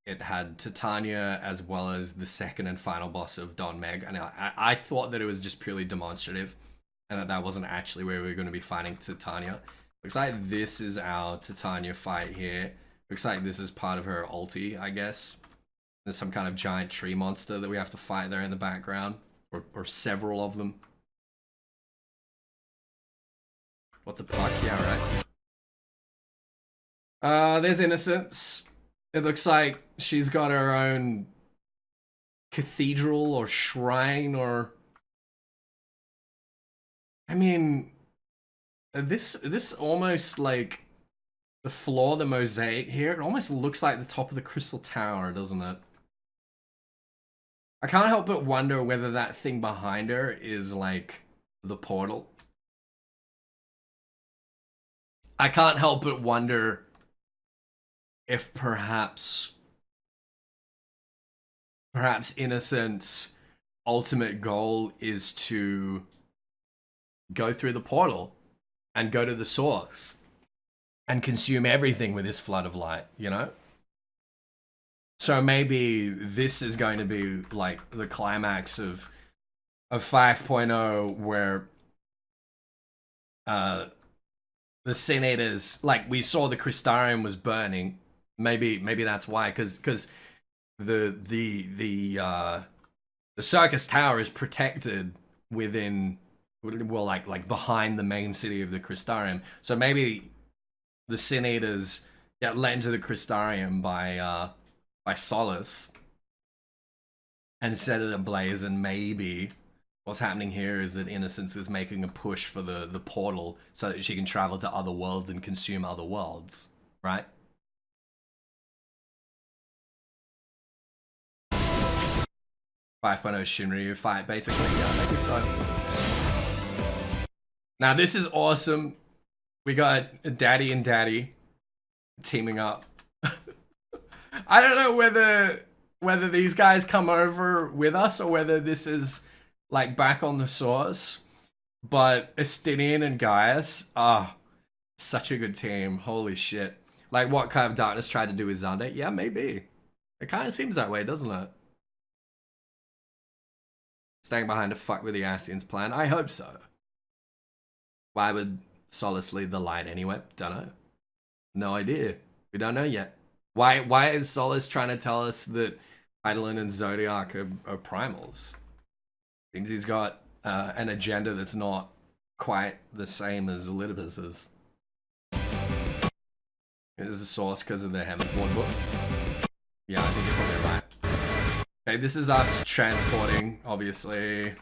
S1: it had Titania as well as the second and final boss of Don Meg, and I thought that it was just purely demonstrative and that wasn't actually where we were going to be fighting Titania. Looks like this is our Titania fight here. Looks like this is part of her ulti, I guess. There's some kind of giant tree monster that we have to fight there in the background, or several of them. What the fuck? Yeah, right. There's Innocence. It looks like she's got her own cathedral or shrine, or I mean, this almost like the floor, the mosaic here, it almost looks like the top of the Crystal Tower, doesn't it? I can't help but wonder whether that thing behind her is like the portal. I can't help but wonder if perhaps Innocent's ultimate goal is to go through the portal and go to the source and consume everything with this flood of light, you know? So maybe this is going to be like the climax of 5.0, where the Sin Eaters, like we saw the Crystarium was burning. Maybe that's why, because the Circus Tower is protected within, well, like behind the main city of the Crystarium. So maybe the Sin Eaters get let into the Crystarium by Solus and set it ablaze, and maybe what's happening here is that Innocence is making a push for the portal so that she can travel to other worlds and consume other worlds, right? Shinryu fight, basically. Yeah, maybe so. Now this is awesome. We got Daddy and Daddy teaming up. I don't know whether these guys come over with us or whether this is like back on the source, but Estinian and Gaius, such a good team. Holy shit. Like what kind of Darkness tried to do with Xande? Yeah, maybe. It kind of seems that way, doesn't it? Staying behind to fuck with the Asians plan? I hope so. Why would Solus lead the light anyway? Don't know. No idea. We don't know yet. Why is Solus trying to tell us that Eidolon and Zodiac are primals? Seems he's got an agenda that's not quite the same as Elidibus's. Is the source because of the Heaven's Ward book? Yeah, I think you're probably right. Okay, this is us transporting, obviously,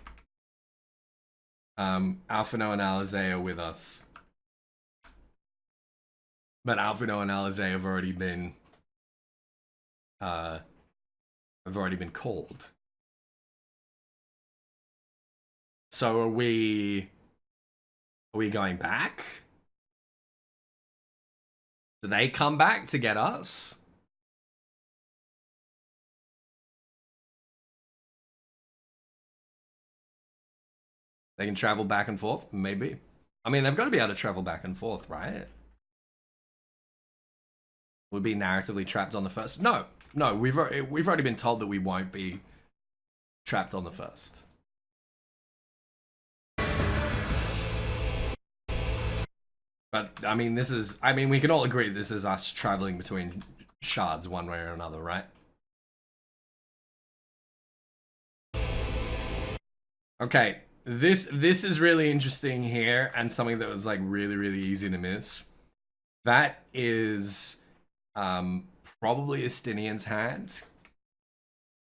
S1: Alphino and Alizé are with us. But Alphino and Alizé have already been called. So are we going back? Do they come back to get us? They can travel back and forth? Maybe. I mean, they've got to be able to travel back and forth, right? We'll be narratively trapped on the first. No, we've already been told that we won't be trapped on the first. But I mean, we can all agree this is us traveling between shards one way or another, right? Okay, this is really interesting here, and something that was like really easy to miss. That is probably Estinian's hand.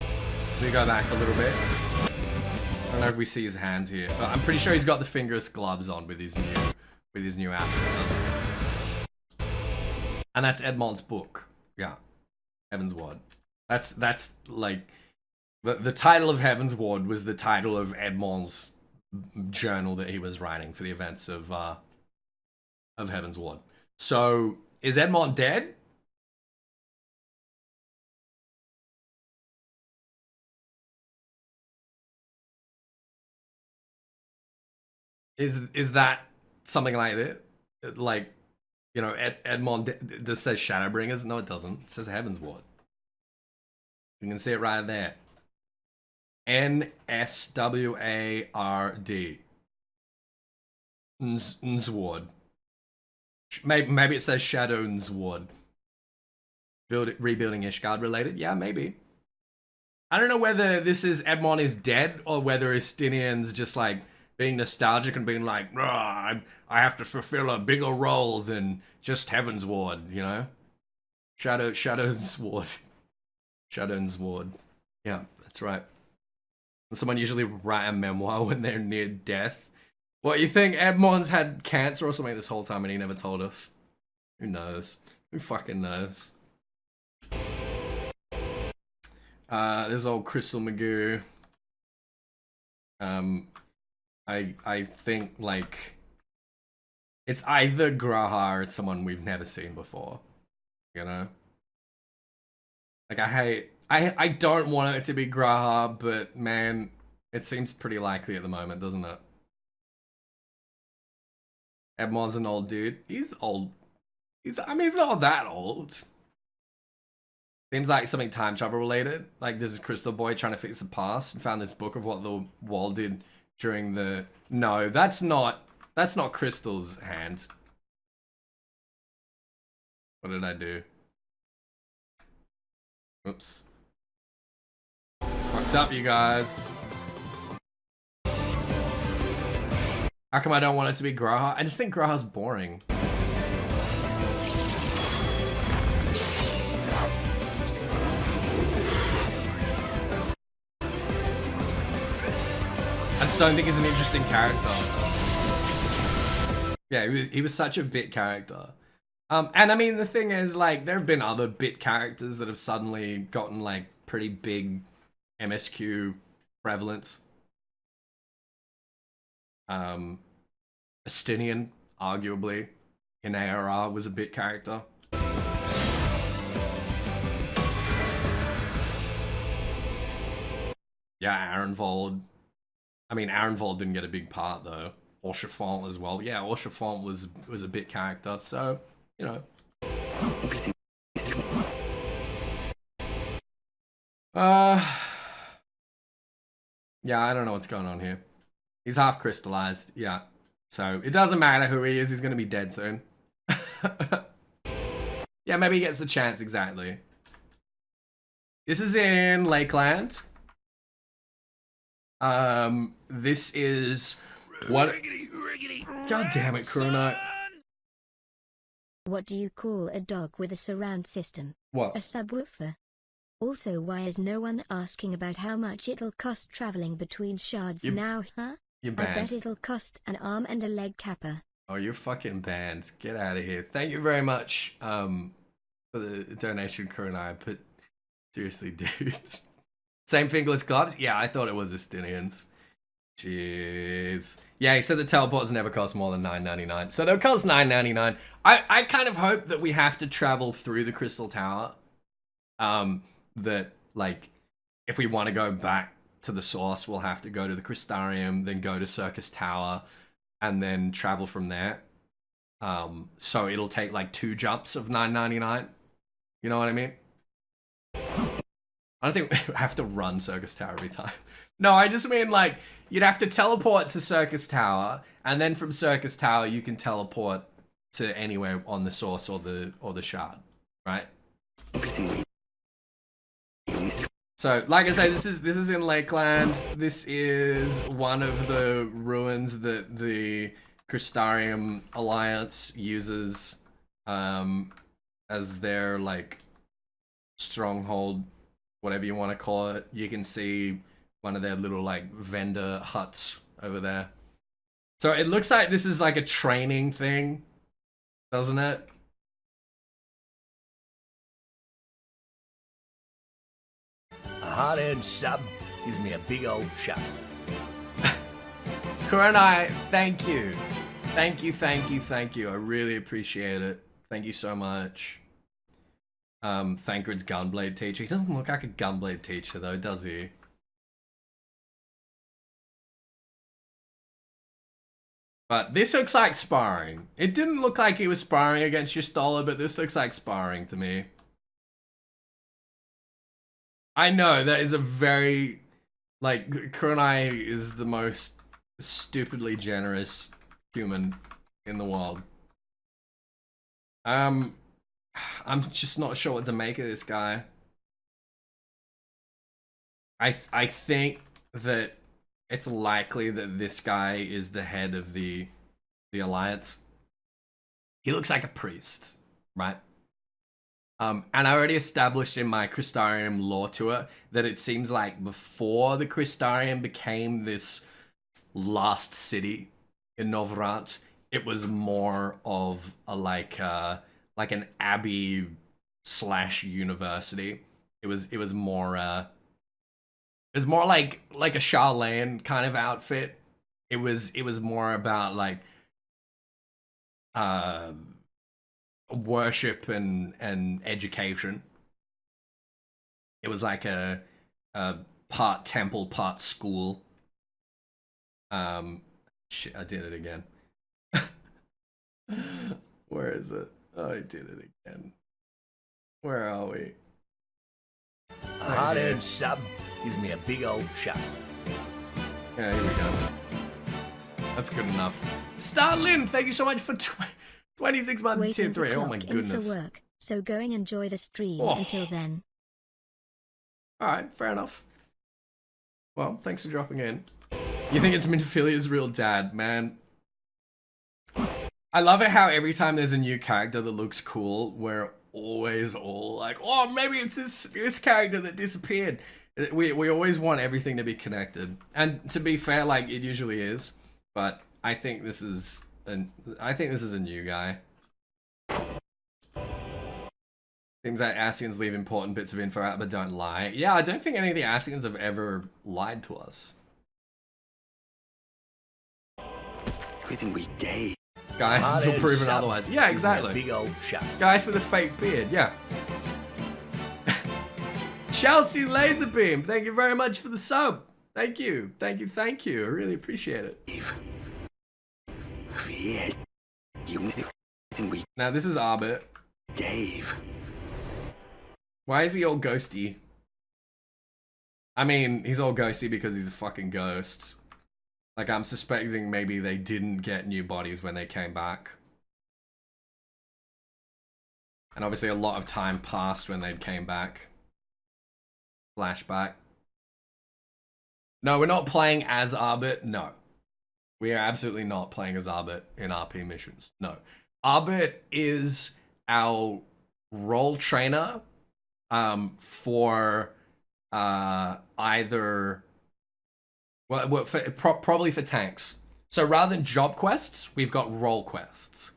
S1: Let me go back a little bit. I don't know if we see his hands here, but I'm pretty sure he's got the fingerless gloves on with his new outfit. And that's Edmond's book. Yeah. Heaven's Ward. That's like the title of Heaven's Ward was the title of Edmond's journal that he was writing for the events of Heaven's Ward. So is Edmond dead? Is that something like it? Like, you know, Edmond just says Shadowbringers? No, it doesn't. It says Heaven's Ward. You can see it right there. NSWARD. Nzward. Maybe it says Shadow Nzward. Rebuilding Ishgard related? Yeah, maybe. I don't know whether this is Edmond is dead or whether Estinian's just like being nostalgic and being like, I have to fulfill a bigger role than just Heaven's Ward, you know? Shadow's Ward. Shadow's Ward. Yeah, that's right. Someone usually write a memoir when they're near death. What, you think Edmond's had cancer or something this whole time and he never told us? Who knows? Who fucking knows? There's old Crystal Magoo. I think like it's either Graha or it's someone we've never seen before. You know? Like I don't want it to be Graha, but man, it seems pretty likely at the moment, doesn't it? Edmond's an old dude. He's old. He's not that old. Seems like something time travel related. Like this is Crystal Boy trying to fix the past and found this book of what the wall did during the... No, that's not Crystal's hand. What did I do? Oops. Fucked up, you guys. How come I don't want it to be Graha? I just think Graha's boring. I just don't think he's an interesting character. Yeah, he was such a bit character. And I mean, the thing is, like, there have been other bit characters that have suddenly gotten, like, pretty big MSQ prevalence. Estinian, arguably, in ARR was a bit character. Yeah, Arenvold. I mean, Arenvold didn't get a big part, though. Or Chiffon as well. Yeah, or Chiffon was a bit character, so, you know. Yeah, I don't know what's going on here. He's half crystallized, yeah. So, it doesn't matter who he is, he's gonna be dead soon. Yeah, maybe he gets the chance, exactly. This is in Lakeland. This is... What? God damn it, Chrono.
S7: What do you call a dog with a surround system?
S1: What?
S7: A subwoofer. Also, why is no one asking about how much it'll cost traveling between shards now, huh?
S1: You're
S7: I
S1: banned.
S7: bet it'll cost an arm and a leg kappa.
S1: Oh, you're fucking banned. Get out of here. Thank you very much for the donation, Chrono. But seriously, dude. Same fingerless gloves? Yeah, I thought it was Estinians. Jeez. Yeah, he said the teleports never cost more than $9.99. So they'll cost $9.99. I kind of hope that we have to travel through the Crystal Tower. That, like, if we want to go back to the source, we'll have to go to the Crystarium, then go to Circus Tower, and then travel from there. So it'll take, like, 2 jumps of $9.99. You know what I mean? I don't think we have to run Circus Tower every time. No, I just mean, like, you'd have to teleport to Circus Tower, and then from Circus Tower you can teleport to anywhere on the source or the shard, right? So, like I say, this is in Lakeland. This is one of the ruins that the Crystarium Alliance uses as their, like, stronghold, whatever you want to call it. You can see one of their little, like, vendor huts over there. So it looks like this is like a training thing, doesn't it?
S4: hard-earned sub gives me a big old chuck.
S1: Kurenai, thank you. Thank you, thank you, thank you. I really appreciate it. Thank you so much. Thancred's Gunblade teacher. He doesn't look like a Gunblade teacher though, does he? But this looks like sparring. It didn't look like he was sparring against Y'shtola, but this looks like sparring to me. I know, that is a very... Like, Kurenai is the most stupidly generous human in the world. I'm just not sure what to make of this guy. I think that it's likely that this guy is the head of the Alliance. He looks like a priest, right? And I already established in my Crystarium lore tour that it seems like before the Crystarium became this last city in Novrant, it was more of a like an abbey / university. It was more like a Charlene kind of outfit. It was more about like worship and education. It was like a part temple, part school. Shit, I did it again. Where is it? Oh, I did it again. Where are we?
S4: A hard-earned sub gives me a big old chuck.
S1: Yeah, here we go. That's good enough. Starlin, thank you so much for 26 months
S7: Waiting
S1: tier 3.
S7: to
S1: Oh my
S7: clock in
S1: goodness.
S7: for work, so going enjoy the stream
S1: Oh.
S7: until then.
S1: Alright, fair enough. Well, thanks for dropping in. You think it's Minfilia's real dad, man. I love it how every time there's a new character that looks cool, we're always all like, oh, maybe it's this character that disappeared. We always want everything to be connected. And to be fair, like, it usually is. But I think this is a new guy. Seems like Ascians leave important bits of info out but don't lie. Yeah, I don't think any of the Ascians have ever lied to us.
S6: Everything we gave.
S1: Guys, until
S4: Hard-earned
S1: proven
S4: sub
S1: otherwise. Yeah,
S4: gives me a
S1: exactly.
S4: big old chuck.
S1: Guys with a fake beard, yeah. Chelsea Laserbeam, thank you very much for the sub. Thank you, thank you, thank you. I really appreciate it.
S6: Yeah. Everything we
S1: Now, this is Arbit.
S6: gave.
S1: Why is he all ghosty? I mean, he's all ghosty because he's a fucking ghost. Like, I'm suspecting maybe they didn't get new bodies when they came back. And obviously a lot of time passed when they came back. Flashback. No, we're not playing as Arbit. No. We are absolutely not playing as Arbit in RP missions. No. Arbit is our role trainer for either... Well, probably for tanks. So rather than job quests, we've got role quests.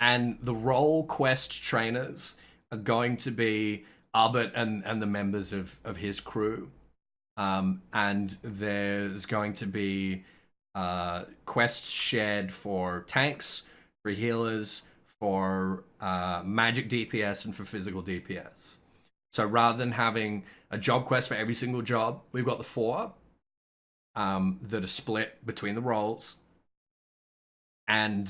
S1: And the role quest trainers are going to be Arbit and the members of his crew. And there's going to be quests shared for tanks, for healers, for magic DPS, and for physical DPS. So rather than having a job quest for every single job, we've got the 4. That are split between the roles, and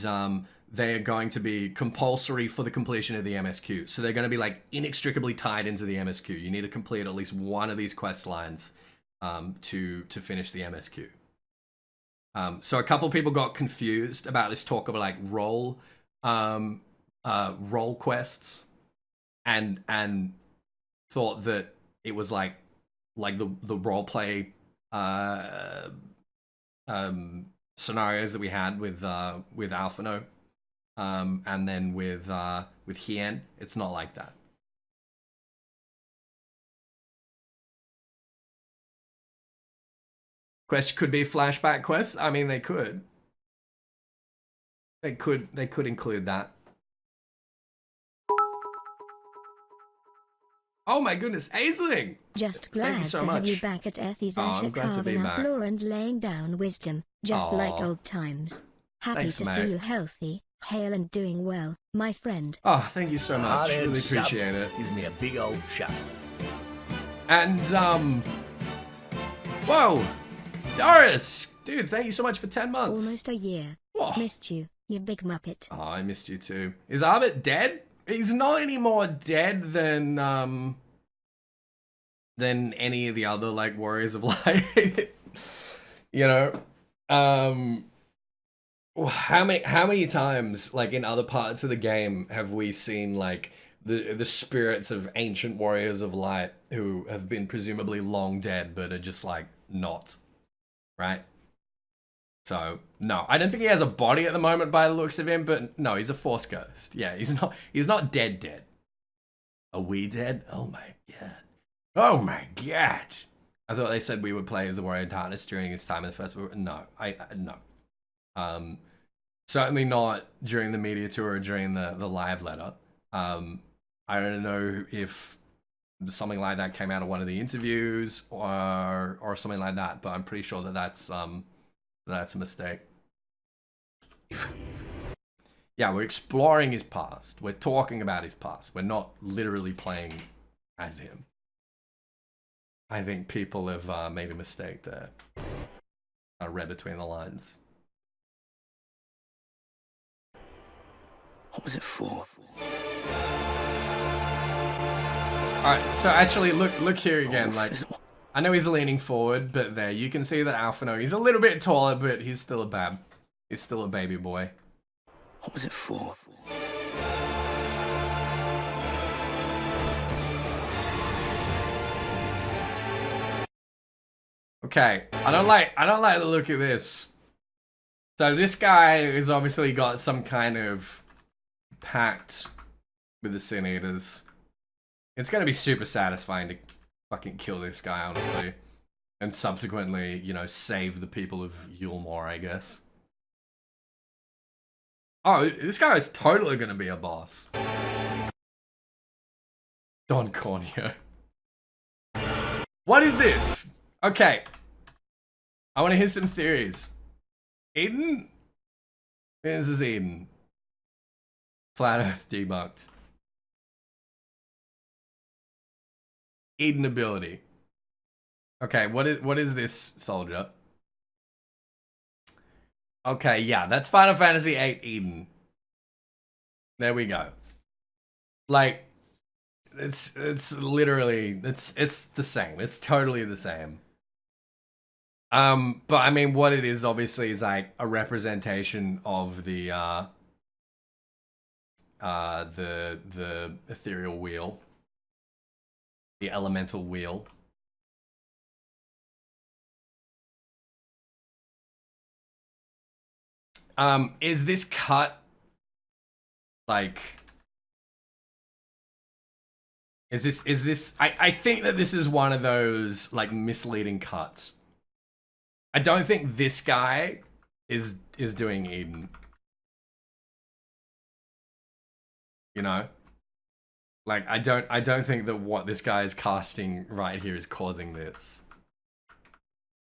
S1: they are going to be compulsory for the completion of the MSQ. So they're going to be like inextricably tied into the MSQ. You need to complete at least one of these quest lines to finish the MSQ. So a couple people got confused about this talk of like role quests, and thought that it was like the role play scenarios that we had with Alphino, and then with Hien. It's not like that. Quest could be flashback quests. I mean, they could include that. Oh my goodness, Aisling!
S7: Just
S1: Thank you
S7: glad
S1: so
S7: to have you
S1: much.
S7: back at Ethys
S1: Oh,
S7: and
S1: I'm glad to be
S7: carving up
S1: back.
S7: lore and laying down wisdom, just like
S1: Aw.
S7: old times. Happy
S1: Thanks,
S7: to
S1: mate.
S7: see you healthy, hale and doing well, my friend.
S1: Oh, thank you so much.
S4: Hard-earned
S1: Really
S4: sub
S1: appreciate it.
S4: Gives me a big old chuck.
S1: And, whoa! Doris! Dude, thank you so much for 10 months.
S7: Almost a year.
S1: Whoa.
S7: Missed you, you big muppet.
S1: Oh, I missed you too. Is Arbit dead? He's not any more dead than any of the other, like, Warriors of Light. You know? How many times, like, in other parts of the game have we seen, like, the spirits of ancient Warriors of Light who have been presumably long dead but are just, like, not, right? So, no, I don't think he has a body at the moment by the looks of him, but no, he's a Force Ghost. Yeah, he's not dead. Are we dead? Oh my god. Oh my god. I thought they said we would play as the Warrior of Darkness during his time in the first. No, no. Certainly not during the media tour or during the live letter. I don't know if something like that came out of one of the interviews or something like that, but I'm pretty sure that that's a mistake. Yeah, we're exploring his past. We're talking about his past. We're not literally playing as him. I think people have made a mistake there. I read between the lines.
S6: What was it for?
S1: Alright, so actually, look here again. Like, I know he's leaning forward, but there, you can see that Alphino, he's a little bit taller, but he's still a bab. He's still a baby boy.
S6: What was it for?
S1: Okay, I don't like the look of this. So this guy has obviously got some kind of pact with the Sin Eaters. It's gonna be super satisfying to fucking kill this guy, honestly. And subsequently, you know, save the people of Yulmore, I guess. Oh, this guy is totally gonna be a boss. Don Corneo. What is this? Okay. I want to hear some theories. Eden? This is Eden. Flat Earth debunked. Eden ability. Okay, what is this soldier? Okay, yeah, that's Final Fantasy VIII Eden. There we go. Like, it's literally it's the same. It's totally the same. But I mean, what it is obviously is like a representation of the ethereal wheel, the elemental wheel. Is this cut like? Is this? I think that this is one of those like misleading cuts. I don't think this guy is doing Eden. You know? Like I don't think that what this guy is casting right here is causing this.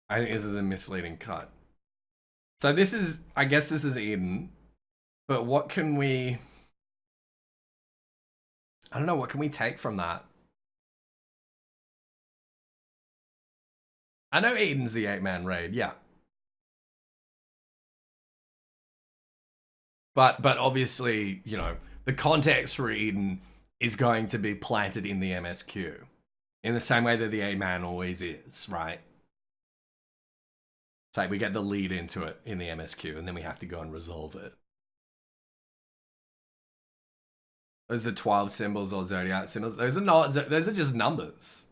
S1: I think this is a misleading cut. So this is, I guess this is Eden, but what can we, I don't know, what can we take from that? I know Eden's the 8-man raid, yeah. But obviously, you know, the context for Eden is going to be planted in the MSQ. In the same way that the 8-man always is, right? It's like we get the lead into it in the MSQ and then we have to go and resolve it. Those are the 12 symbols or zodiac symbols. Those are not, those are just numbers.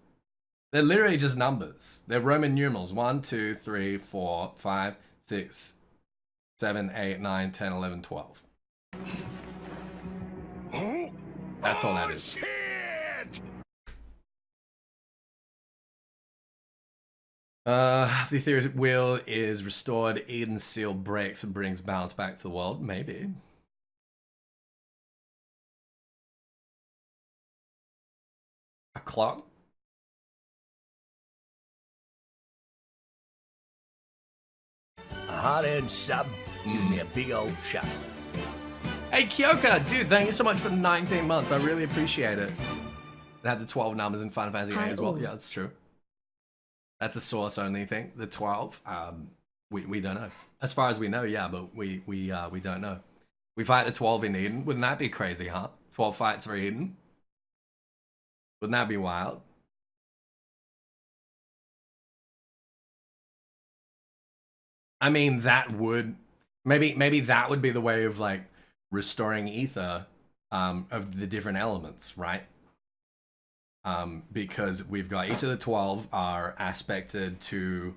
S1: They're literally just numbers. They're Roman numerals. 1, 2, 3, 4, 5, 6, 7, 8, 9, 10, 11, 12. That's all that is. The ethereal wheel is restored. Eden's seal breaks and brings balance back to the world. Maybe. A clock?
S4: A hard-earned sub gives me a big old chuckle.
S1: Hey, Kyoka, dude, thank you so much for the 19 months. I really appreciate it. It had the 12 numbers in Final Fantasy 8 as well. Yeah, that's true. That's a source only thing. The 12, we don't know. As far as we know, yeah, but we don't know. We fight the 12 in Eden. Wouldn't that be crazy, huh? 12 fights for Eden. Wouldn't that be wild? I mean, that would maybe that would be the way of like restoring ether of the different elements, right? Because we've got each of the 12 are aspected to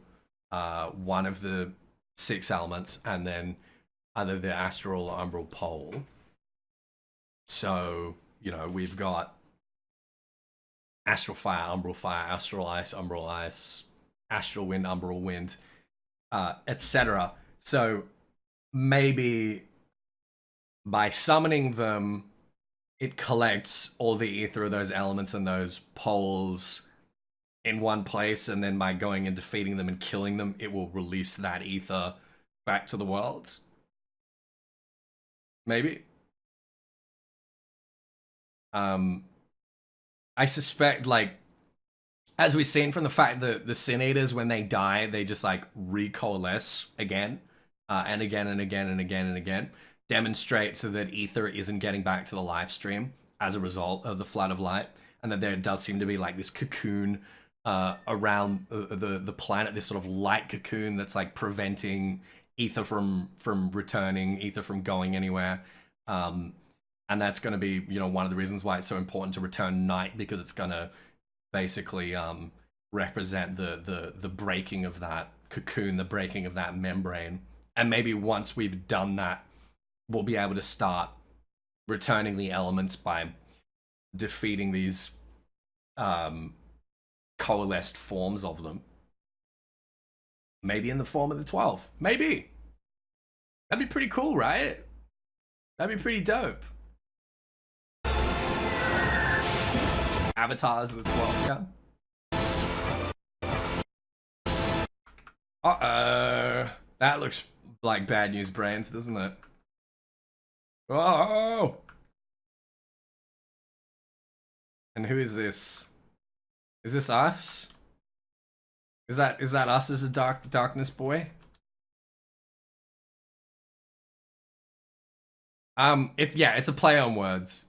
S1: one of the 6 elements, and then either the astral or umbral pole. So, you know, we've got astral fire, astral ice, umbral ice, astral wind, umbral wind, etc. So maybe by summoning them, it collects all the ether of those elements and those poles in one place, and then by going and defeating them and killing them, it will release that ether back to the world. Maybe. I suspect, like, as we've seen from the fact that the Sin Eaters, when they die, they just like recoalesce again, and again and again and again and again, demonstrates that ether isn't getting back to the live stream as a result of the flood of light, and that there does seem to be like this cocoon around the planet, this sort of light cocoon that's like preventing ether from returning, ether from going anywhere. And that's going to be, you know, one of the reasons why it's so important to return night, because it's going to basically represent the breaking of that cocoon, the breaking of that membrane. And maybe once we've done that, we'll be able to start returning the elements by defeating these coalesced forms of them. Maybe in the form of the 12. Maybe. That'd be pretty cool, right? That'd be pretty dope. Avatars of the 12, yeah. Uh-oh. That looks like bad news brains, doesn't it? Whoa! And who is this? Is this us? Is that us as a darkness boy? It's a play on words.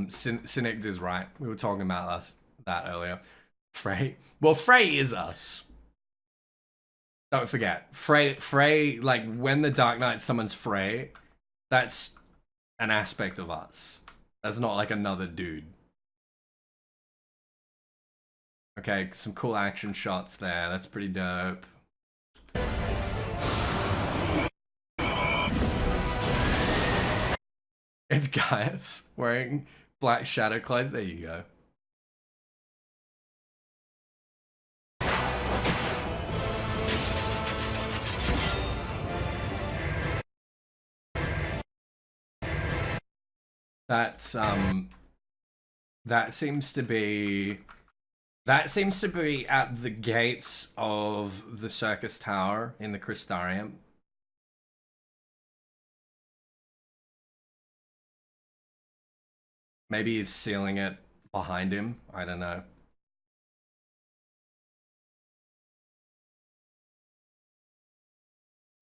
S1: Cynic is right. We were talking about that earlier. Frey. Well, Frey is us. Don't forget. Frey, like, when the Dark Knight summons Frey, that's an aspect of us. That's not like another dude. Okay, some cool action shots there. That's pretty dope. It's Gaius wearing black shadow clothes. There you go. That seems to be at the gates of the Circus Tower in the Crystarium. Maybe he's sealing it behind him. I don't know.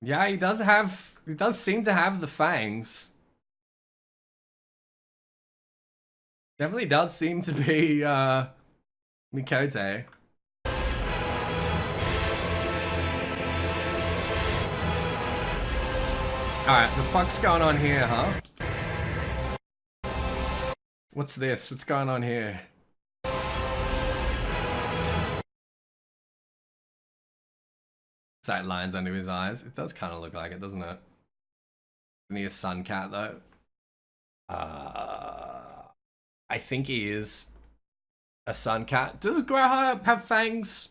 S1: Yeah, he does seem to have the fangs. Definitely does seem to be Mikote. Alright, the fuck's going on here, huh? What's this? What's going on here? Sight lines under his eyes. It does kind of look like it, doesn't it? Isn't he a sun cat, though? I think he is a sun cat. Does Graha have fangs?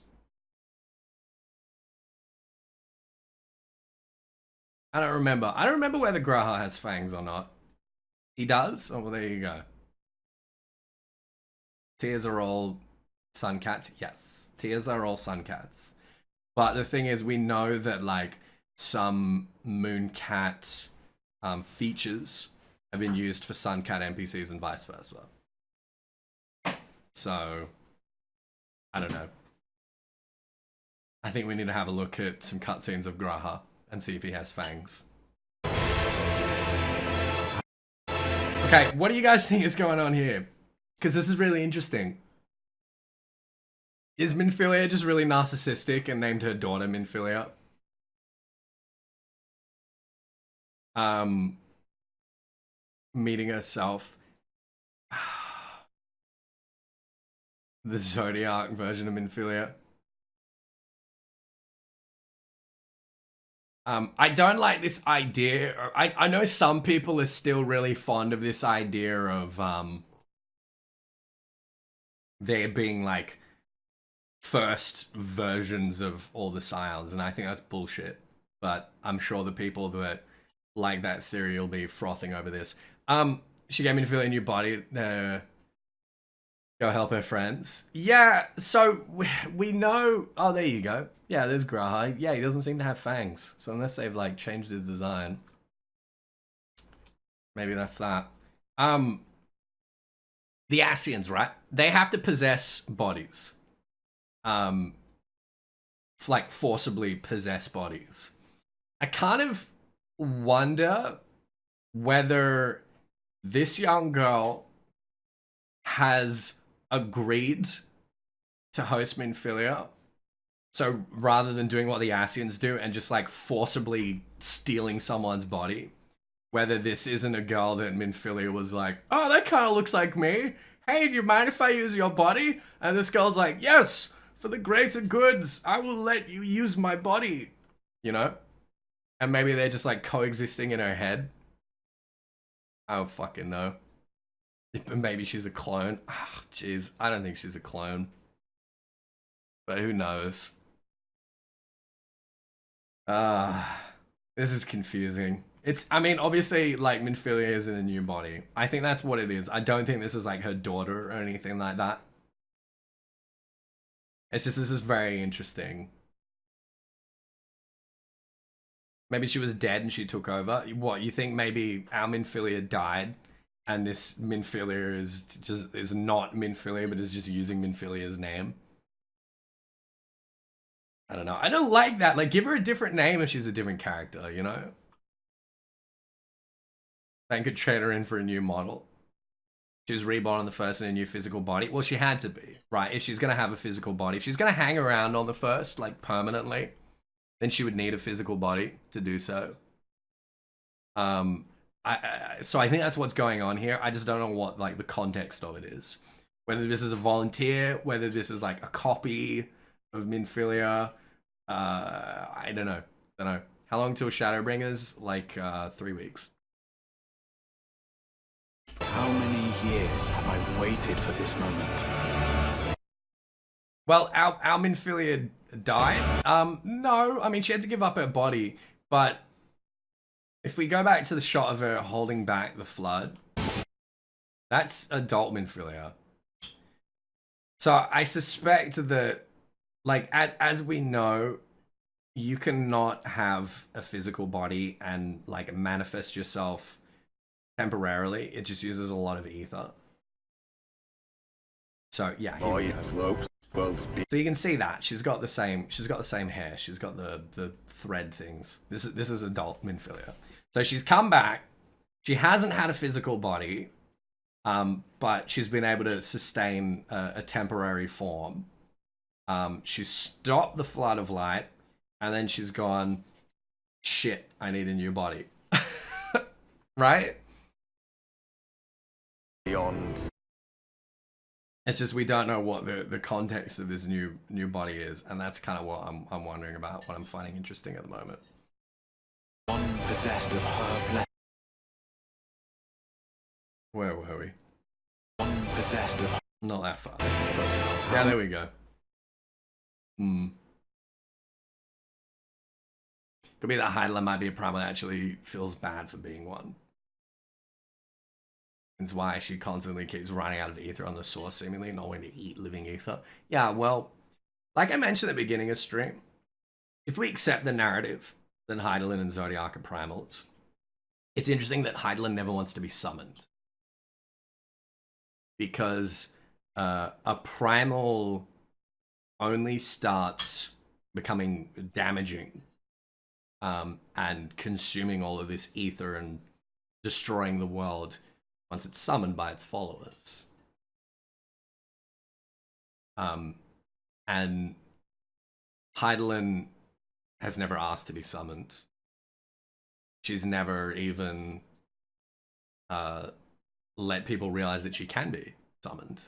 S1: I don't remember. I don't remember whether Graha has fangs or not. He does? Oh, well, there you go. Tears are all sun cats? Yes. Tears are all sun cats. But the thing is, we know that like some moon cat features have been used for sun cat NPCs and vice versa. So, I don't know. I think we need to have a look at some cutscenes of Graha and see if he has fangs. Okay, what do you guys think is going on here? Because this is really interesting. Is Minfilia just really narcissistic and named her daughter Minfilia? Meeting herself. The Zodiac version of Minfilia. I don't like this idea. I know some people are still really fond of this idea of there being like first versions of all the Scions, and I think that's bullshit. But I'm sure the people that like that theory will be frothing over this. She gave Minfilia a new body. Go help her friends. Yeah, so we know... Oh, there you go. Yeah, there's Graha. Yeah, he doesn't seem to have fangs. So unless they've, like, changed his design. Maybe that's that. The Ascians, right? They have to possess bodies. Like, forcibly possess bodies. I kind of wonder whether this young girl has agreed to host Minfilia. So rather than doing what the Ascians do and just like forcibly stealing someone's body, whether this isn't a girl that Minfilia was like, oh, that kind of looks like me. Hey, do you mind if I use your body? And this girl's like, yes, for the greater goods, I will let you use my body. You know? And maybe they're just like coexisting in her head. I don't fucking know. Maybe she's a clone. Ah, jeez, I don't think she's a clone. But who knows? This is confusing. I mean, obviously, like, Minfilia is in a new body. I think that's what it is. I don't think this is, like, her daughter or anything like that. It's just, this is very interesting. Maybe she was dead and she took over. What, you think maybe our Minfilia died and this Minfilia is not Minfilia, but is just using Minfilia's name? I don't know. I don't like that. Like, give her a different name if she's a different character, you know? They could trade her in for a new model. She was reborn on the first in a new physical body. Well, she had to be, right? If she's going to have a physical body. If she's going to hang around on the first, like, permanently, then she would need a physical body to do so. So I think that's what's going on here. I just don't know what, like, the context of it is. Whether this is a volunteer, whether this is, like, a copy of Minfilia. I don't know. How long till Shadowbringers? Like, 3 weeks.
S3: How many years have I waited for this moment?
S1: Well, our Minfilia died. No, I mean, she had to give up her body, but if we go back to the shot of her holding back the flood, that's adult Minfilia. So I suspect that, like, as we know, you cannot have a physical body and, like, manifest yourself temporarily. It just uses a lot of ether. So yeah. So you can see that she's got the same hair. She's got the thread things. This is adult Minfilia. So she's come back. She hasn't had a physical body, but she's been able to sustain a temporary form. She's stopped the flood of light, and then she's gone, shit, I need a new body. Right?
S2: Beyond.
S1: It's just we don't know what the context of this new body is, and that's kind of what I'm wondering about, what I'm finding interesting at the moment.
S3: One possessed of her blessing.
S1: Where were we?
S3: One possessed of her.
S1: Not that far. This is close enough. Yeah, there we go. Could be that Heidler might be a Primal that actually feels bad for being one. It's why she constantly keeps running out of ether on the source, seemingly not wanting to eat living ether. Yeah, well, like I mentioned at the beginning of stream, if we accept the narrative that Hydaelyn and Zodiac are primals, it's interesting that Hydaelyn never wants to be summoned. Because a primal only starts becoming damaging and consuming all of this ether and destroying the world once it's summoned by its followers. And Hydaelyn has never asked to be summoned. She's never even let people realize that she can be summoned.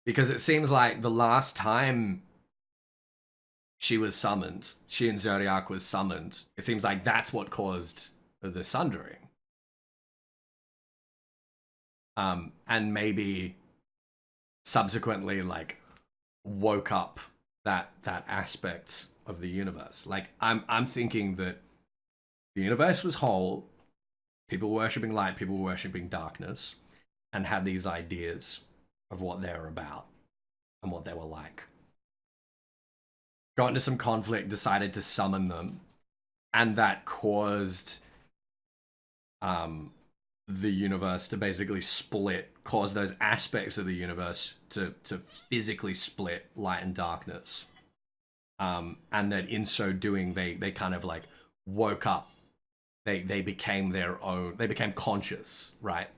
S1: Because it seems like the last time she was summoned, she and Zodiac was summoned, it seems like that's what caused the sundering. And maybe subsequently like woke up that aspect of the universe. Like I'm thinking that the universe was whole, people worshipping light, people worshipping darkness, and had these ideas of what they were about and what they were like. Got into some conflict, decided to summon them, and that caused the universe to basically split, caused those aspects of the universe to physically split light and darkness. And that in so doing, they kind of like woke up. They became their own, they became conscious, right?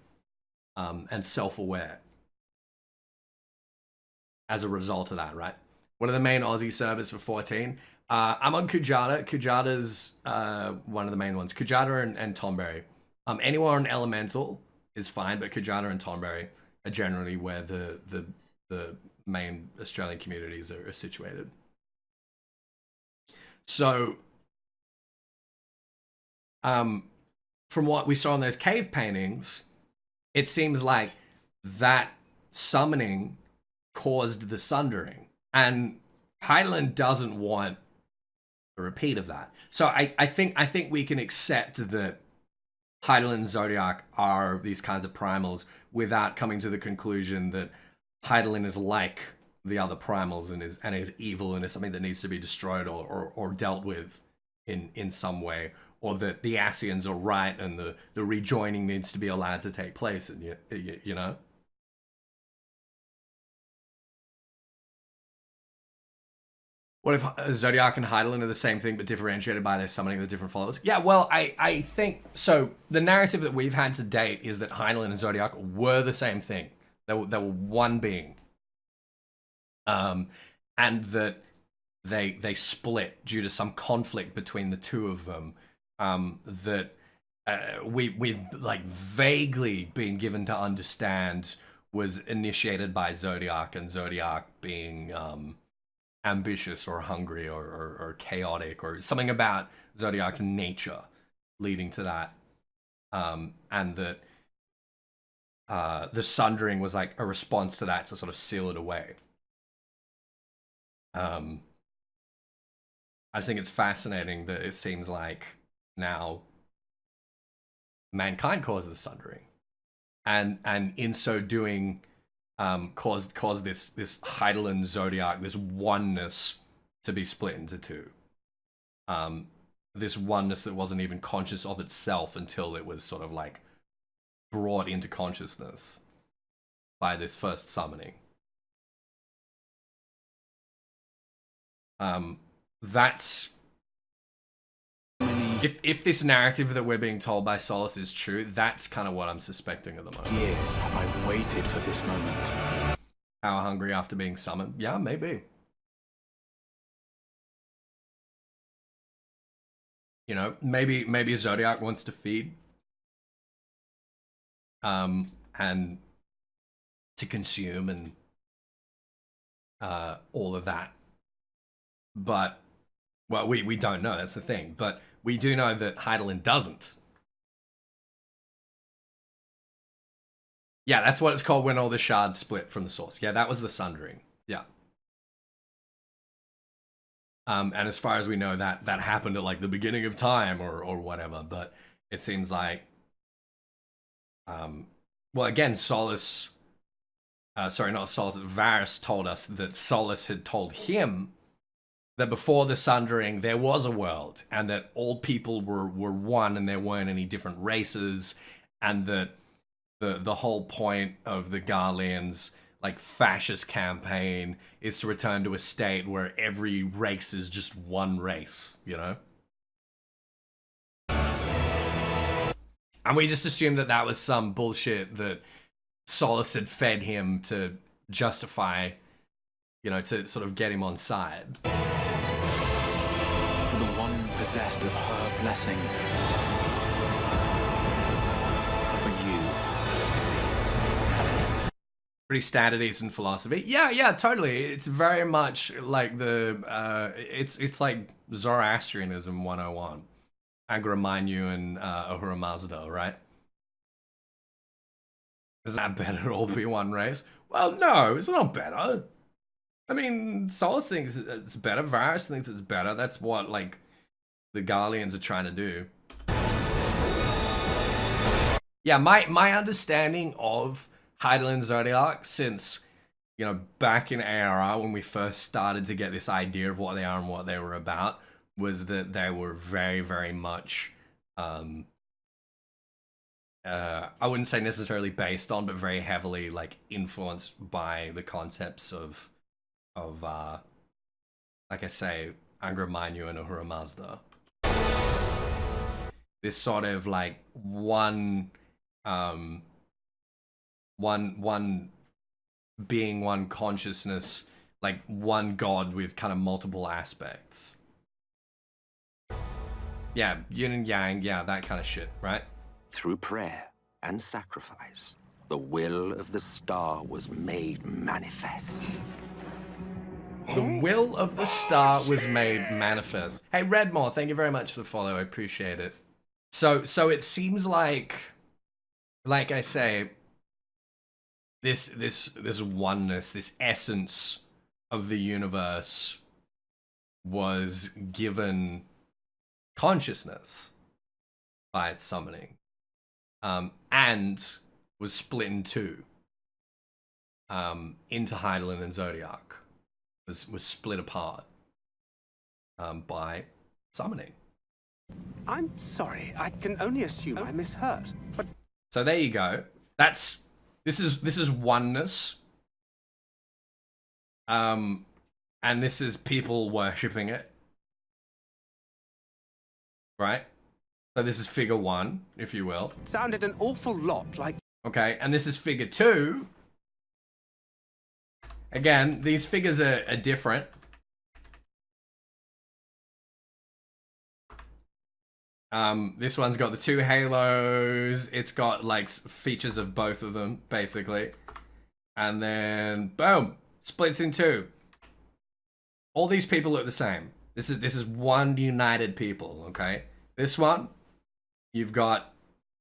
S1: And self-aware as a result of that, right? One of the main Aussie servers for 14. I'm on Kujata. Kujata's one of the main ones. Kujata and Tonberry. Anyone on Elemental is fine, but Kujata and Tonberry are generally where the main Australian communities are situated. So, from what we saw in those cave paintings, it seems like that summoning caused the sundering. And Hydaelyn doesn't want a repeat of that. So I think we can accept that Hydaelyn and Zodiac are these kinds of primals without coming to the conclusion that Hydaelyn is like the other primals and is evil and is something that needs to be destroyed or dealt with in some way, or that the Asians are right and the rejoining needs to be allowed to take place, and you know. What if Zodiac and Hydaelyn are the same thing but differentiated by their summoning of the different followers? Yeah, well, I think... So, the narrative that we've had to date is that Hydaelyn and Zodiac were the same thing. They were one being. And that they split due to some conflict between the two of them. That we've like vaguely been given to understand was initiated by Zodiac, and Zodiac being... ambitious or hungry or chaotic, or something about Zodiac's nature leading to that, and that the sundering was like a response to that to sort of seal it away. I just think it's fascinating that it seems like now mankind caused the sundering, and in so doing caused this Hydaelyn Zodiac, this oneness to be split into two. This oneness that wasn't even conscious of itself until it was sort of like brought into consciousness by this first summoning. That's... If this narrative that we're being told by Solus is true, that's kind of what I'm suspecting at the moment.
S3: Years have I waited for this moment.
S1: Power hungry after being summoned? Yeah, maybe. You know, maybe Zodiac wants to feed. And to consume and all of that. But, well, we don't know, that's the thing. But we do know that Hydaelyn doesn't. Yeah, that's what it's called when all the shards split from the source. Yeah, that was the sundering. Yeah. And as far as we know, that happened at like the beginning of time or whatever. But it seems like well, again, Solus, sorry, not Solus, Varys told us that Solus had told him that before the Sundering there was a world, and that all people were one, and there weren't any different races, and that the whole point of the Garleans like fascist campaign is to return to a state where every race is just one race, you know? And we just assumed that that was some bullshit that Solus had fed him to justify, you know, to sort of get him on side.
S3: For the one possessed of her blessing. For you.
S1: Pretty standard Eastern philosophy. Yeah, totally. It's very much like the, it's like Zoroastrianism 101. Angra Mainyu and Ahura Mazda, right? Is that better, all be one race? Well, no, it's not better. I mean, Solus thinks it's better, Varys thinks it's better. That's what, like, the Garleans are trying to do. Yeah, my understanding of Hydaelyn Zodiac since, you know, back in ARR when we first started to get this idea of what they are and what they were about, was that they were very, very much, I wouldn't say necessarily based on, but very heavily like influenced by the concepts of like I say, Angra Mainyu and Ahura Mazda. This sort of like one being, one consciousness, like one god with kind of multiple aspects. Yeah, yin and yang, yeah, that kind of shit, right?
S6: Through prayer and sacrifice, the will of the star was made manifest.
S1: The will of the star was made manifest. Hey, Redmore, thank you very much for the follow. I appreciate it. So it seems like I say, this oneness, this essence of the universe was given consciousness by its summoning, and was split in two, into Hydaelyn and Zodiac, was split apart by summoning.
S2: I'm sorry, I can only assume I misheard. But
S1: so there you go. This is oneness, and this is people worshipping it. Right? So this is figure 1, if you will.
S2: it sounded an awful lot like...
S1: Okay, and this is figure 2. Again, these figures are different. This one's got the 2 halos. It's got like features of both of them, basically. And then, boom, splits in 2. All these people look the same. This is one united people, okay? This one, you've got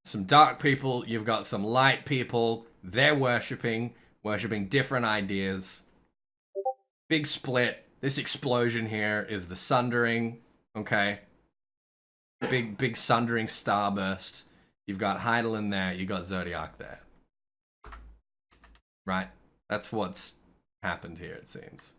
S1: some dark people, you've got some light people. They're worshipping different ideas. Big split. This explosion here is the sundering, okay? Big sundering starburst. You've got Hydaelyn there, you got Zodiac there. Right? That's what's happened here, it seems.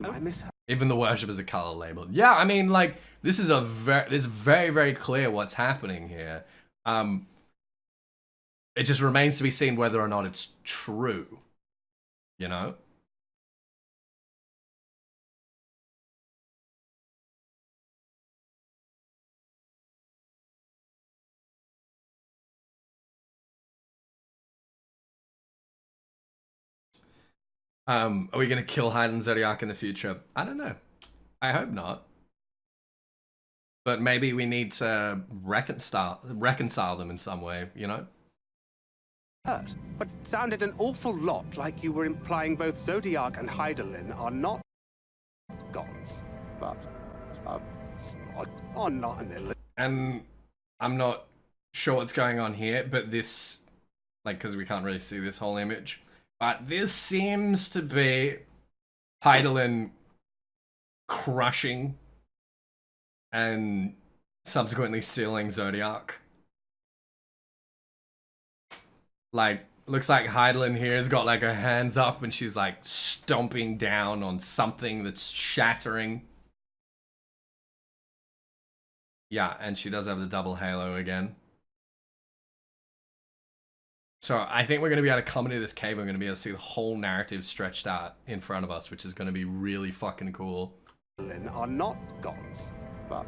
S2: I misheard.
S1: Even the worshippers are color labeled. Yeah, I mean, like, this is very, very clear what's happening here. It just remains to be seen whether or not it's true. You know? Are we gonna kill Hydaelyn Zodiac in the future? I don't know. I hope not. But maybe we need to reconcile them in some way, you know?
S2: But it sounded an awful lot like you were implying both Zodiac and Hydaelyn are not gods, but are not an illusion.
S1: And I'm not sure what's going on here, but this, like, because we can't really see this whole image, but this seems to be Hydaelyn crushing and subsequently sealing Zodiac Like, looks like Heidelin here has got like her hands up and she's like stomping down on something that's shattering. Yeah, and she does have the double halo again. So I think we're going to be able to come into this cave. We're going to be able to see the whole narrative stretched out in front of us, which is going to be really fucking cool.
S2: Are not gods, but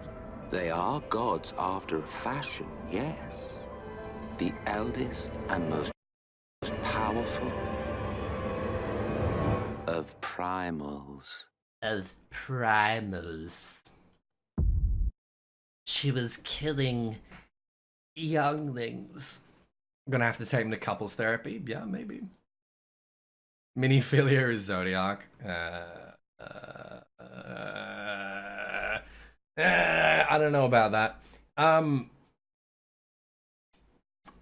S6: They are gods after a fashion, yes. The eldest and most powerful of primals.
S4: Of primals. She was killing younglings.
S1: I'm going to have to take him to couples therapy. Yeah, maybe. Minfilia is Zodiac. I don't know about that. I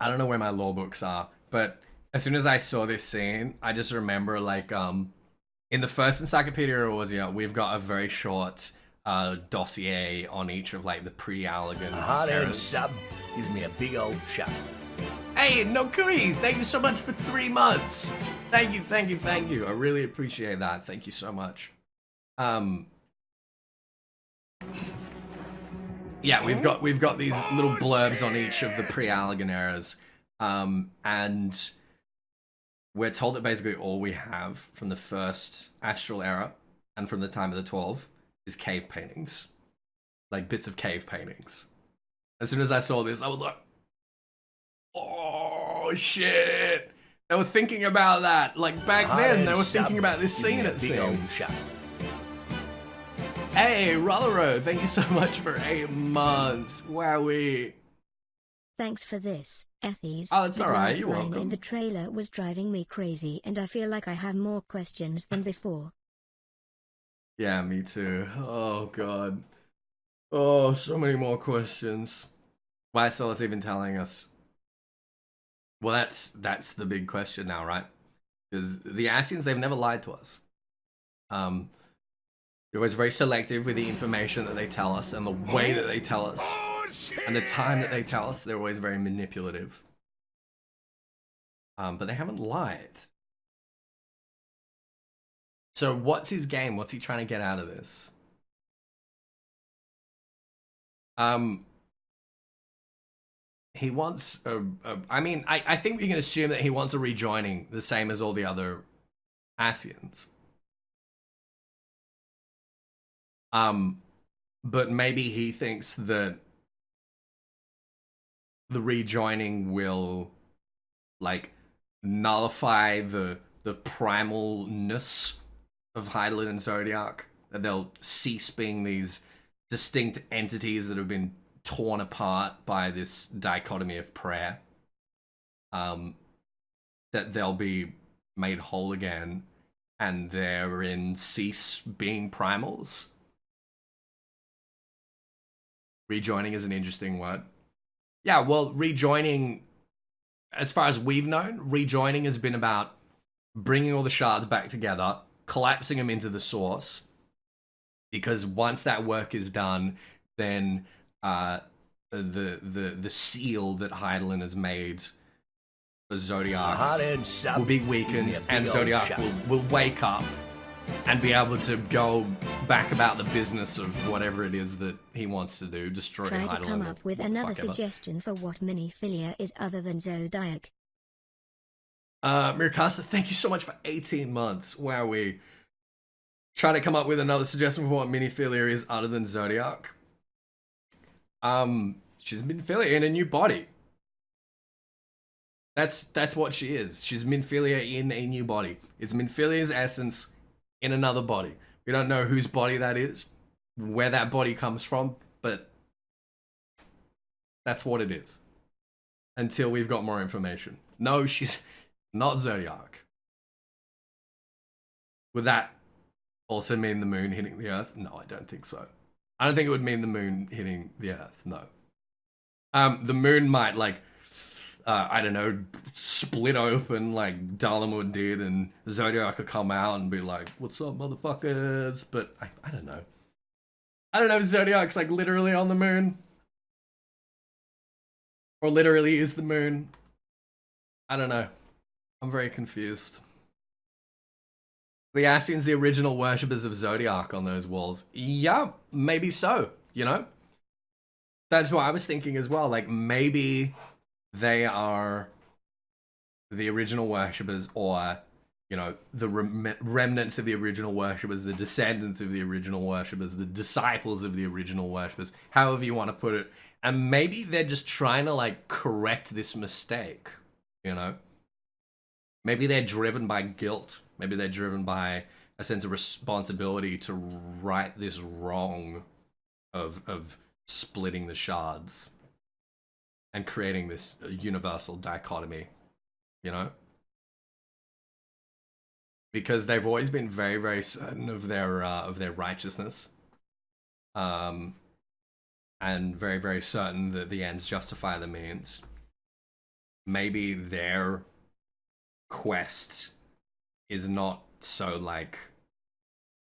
S1: don't know where my law books are, but as soon as I saw this scene, I just remember like in the first Encyclopedia Eorzea, we've got a very short dossier on each of like the pre-Allergan
S4: Hard-earned
S1: eras.
S4: sub gives me a big old chuck.
S1: Hey, Nokui, thank you so much for 3 months. Thank you, thank you, thank you. I really appreciate that. Thank you so much. Yeah, we've got these little blurbs on each of the pre-Allergan eras, and we're told that basically all we have from the first Astral era and from the time of the 12 is cave paintings, like bits of cave paintings. As soon as I saw this, I was like, oh shit! They were thinking about that. Like back then, they were thinking about this scene. It seems. Hey, Rollero, thank you so much for 8 months. Wowee.
S7: Thanks for this, Ethys.
S1: Oh, it's
S7: The
S1: alright,
S7: last
S1: you're
S7: line
S1: welcome.
S7: in the trailer was driving me crazy, and I feel like I have more questions than before.
S1: Yeah, me too. Oh god. Oh, so many more questions. Why is Solus even telling us? Well, that's the big question now, right? Because the Ascians, they've never lied to us. They're always very selective with the information that they tell us and the way that they tell us. And the time that they tell us, they're always very manipulative. But they haven't lied. So what's his game? What's he trying to get out of this? He wants I mean, I think we can assume that he wants a rejoining the same as all the other Ascians. But maybe he thinks that the rejoining will like nullify the primalness of Heidelin and Zodiac, that they'll cease being these distinct entities that have been torn apart by this dichotomy of prayer. That they'll be made whole again and therein cease being primals. Rejoining is an interesting word. Yeah, well, rejoining, as far as we've known, rejoining has been about bringing all the shards back together, collapsing them into the source, because once that work is done, then the seal that Heidelin has made for Zodiac will be weakened, and Zodiac will wake up and be able to go back about the business of whatever it is that he wants to do, destroy
S7: Try
S1: Heidelin.
S7: to come up with another
S1: fuck ever.
S7: suggestion for what Minfilia is other than Zodiac.
S1: Mirkasa, thank you so much for 18 months. Wow, we try to come up with another suggestion for what Minfilia is other than Zodiac. She's Minfilia in a new body. That's what she is. She's Minfilia in a new body. It's Minfilia's essence in another body. We don't know whose body that is, where that body comes from, but that's what it is. Until we've got more information. No, she's not Zodiac. Would that also mean the moon hitting the Earth? No, I don't think so. I don't think it would mean the moon hitting the Earth, no. The moon might, like, I don't know, split open like Dalamud did, and Zodiac could come out and be like, what's up, motherfuckers? But I don't know. I don't know if Zodiac's like literally on the moon. Or literally is the moon. I don't know. I'm very confused. The Ascians, the original worshippers of Zodiac on those walls. Yeah, maybe so, you know? That's what I was thinking as well. Like, maybe they are the original worshippers, or, you know, the remnants of the original worshippers, the descendants of the original worshippers, the disciples of the original worshippers, however you want to put it. And maybe they're just trying to, like, correct this mistake, you know? Maybe they're driven by guilt. Maybe they're driven by a sense of responsibility to right this wrong of splitting the shards and creating this universal dichotomy, you know? Because they've always been very, very certain of their righteousness, and very, very certain that the ends justify the means. Maybe their quest is not so, like,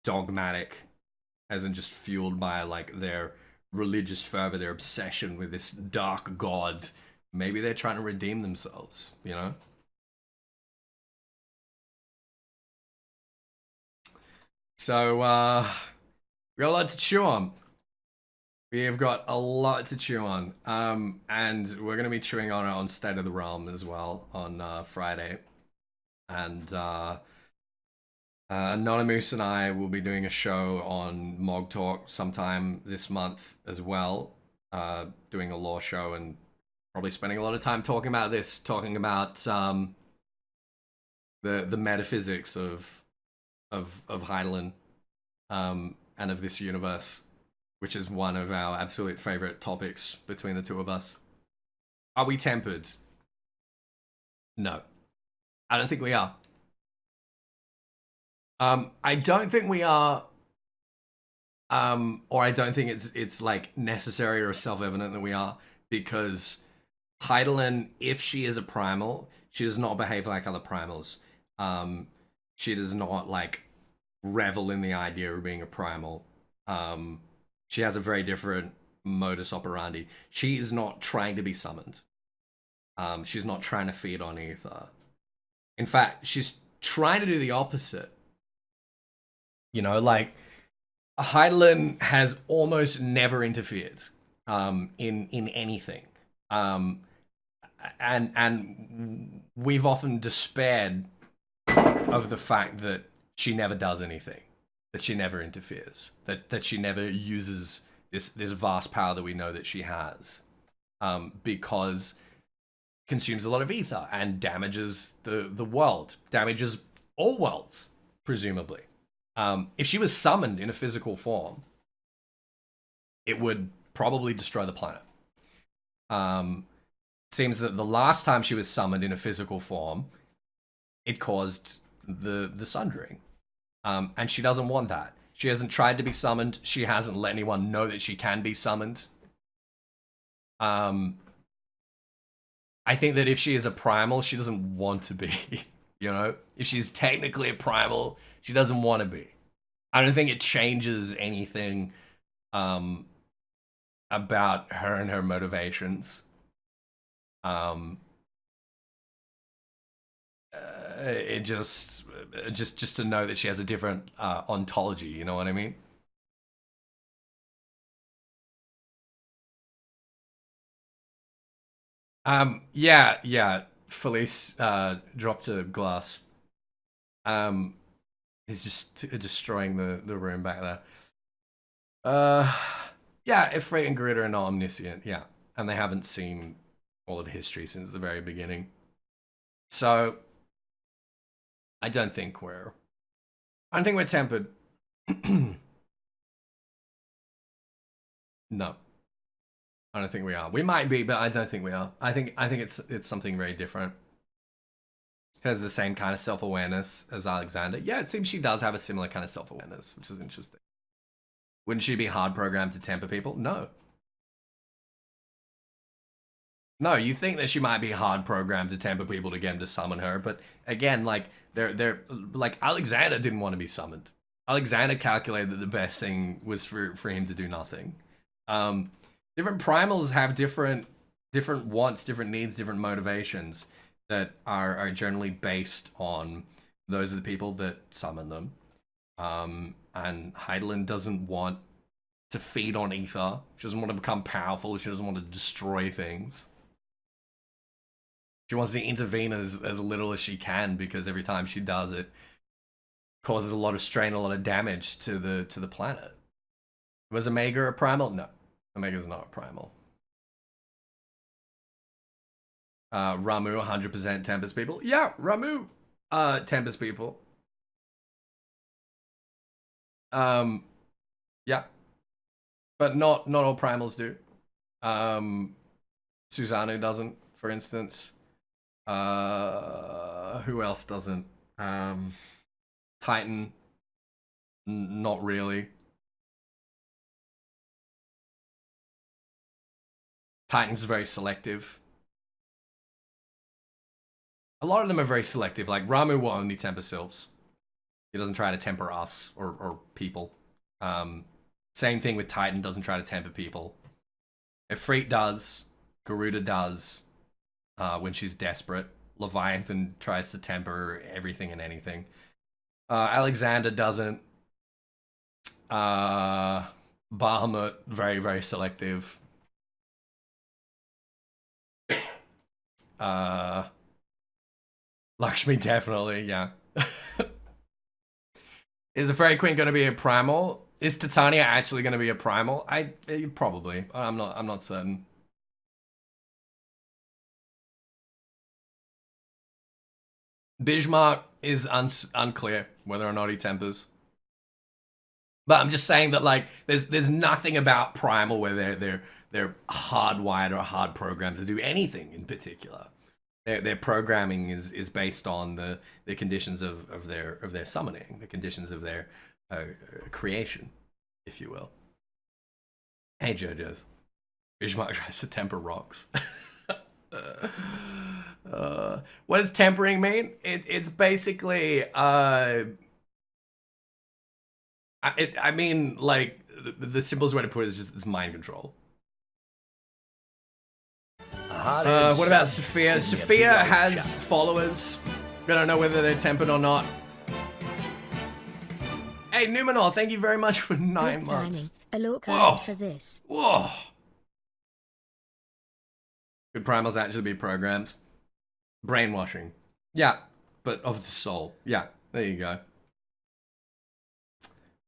S1: dogmatic, as in just fueled by, like, their religious fervor, their obsession with this dark god. Maybe they're trying to redeem themselves, you know? So, we got a lot to chew on. We have got a lot to chew on. And we're going to be chewing on it on State of the Realm as well on Friday. And Anonymous and I will be doing a show on Mog Talk sometime this month as well. Doing a lore show and probably spending a lot of time talking about this, talking about the metaphysics of Heidelin, and of this universe, which is one of our absolute favorite topics between the two of us. Are we tempered? No. I don't think we are. I don't think we are, or I don't think it's like necessary or self-evident that we are, because Heidelin, if she is a primal, she does not behave like other primals. She does not, like, revel in the idea of being a primal. She has a very different modus operandi. She is not trying to be summoned. She's not trying to feed on ether. In fact, she's trying to do the opposite. You know, like, Heidelin has almost never interfered in anything. And we've often despaired of the fact that she never does anything, that she never interferes, that she never uses this vast power that we know that she has, because consumes a lot of ether and damages the world, damages all worlds, presumably. If she was summoned in a physical form, it would probably destroy the planet. Seems that the last time she was summoned in a physical form, it caused the sundering. And she doesn't want that. She hasn't tried to be summoned. She hasn't let anyone know that she can be summoned. I think that if she is a primal, she doesn't want to be. You know? If she's technically a primal, she doesn't want to be. I don't think it changes anything about her and her motivations. It just to know that she has a different ontology, you know what I mean? Yeah. Felice dropped a glass. He's just destroying the room back there. Yeah, Ifrit and Grid are not omniscient, yeah. And they haven't seen all of history since the very beginning. So I don't think we're tempered. No. I don't think we are. We might be, but I don't think we are. I think it's something very different. She has the same kind of self-awareness as Alexander. Yeah, it seems she does have a similar kind of self-awareness, which is interesting. Wouldn't she be hard programmed to temper people? No. No, you think that she might be hard programmed to temper people to get them to summon her, but again, like, they're like, Alexander didn't want to be summoned. Alexander calculated that the best thing was for him to do nothing. Different primals have different wants, different needs, different motivations. that are generally based on those are the people that summon them. And Hydaelyn doesn't want to feed on ether. She doesn't want to become powerful. She doesn't want to destroy things. She wants to intervene as little as she can, because every time she does it causes a lot of strain, a lot of damage to the planet. Was Omega a primal? No. Omega's not a primal. Ramu, 100% Tempest people. Yeah, Ramu, Tempest people. Yeah. But not all primals do. Susanoo doesn't, for instance. Who else doesn't? Titan, not really. Titan's very selective. A lot of them are very selective. Like Ramu will only temper sylphs. He doesn't try to temper us or people. Same thing with Titan, doesn't try to temper people. Ifrit does. Garuda does. When she's desperate. Leviathan tries to temper everything and anything. Alexander doesn't. Bahamut, very, very selective. Lakshmi, definitely, yeah. Is the Fairy Queen going to be a primal? Is Titania actually going to be a primal? Probably. I'm not certain. Bismarck is unclear whether or not he tempers. But I'm just saying that, like, there's nothing about primal where they're hardwired or hard programmed to do anything in particular. Their programming is based on the conditions of their summoning, the conditions of their creation, if you will. Hey, JoJo's. Bismarck tries to temper rocks. What does tempering mean? It's basically I mean, like, the simplest way to put it is just it's mind control. What about Sophia? Sophia has followers. We don't know whether they're tempered or not. Hey, Numenor, thank you very much for 9 months.
S7: A lot cost for this.
S1: Whoa. Could primals actually be programs? Brainwashing. Yeah, but of the soul. Yeah, there you go.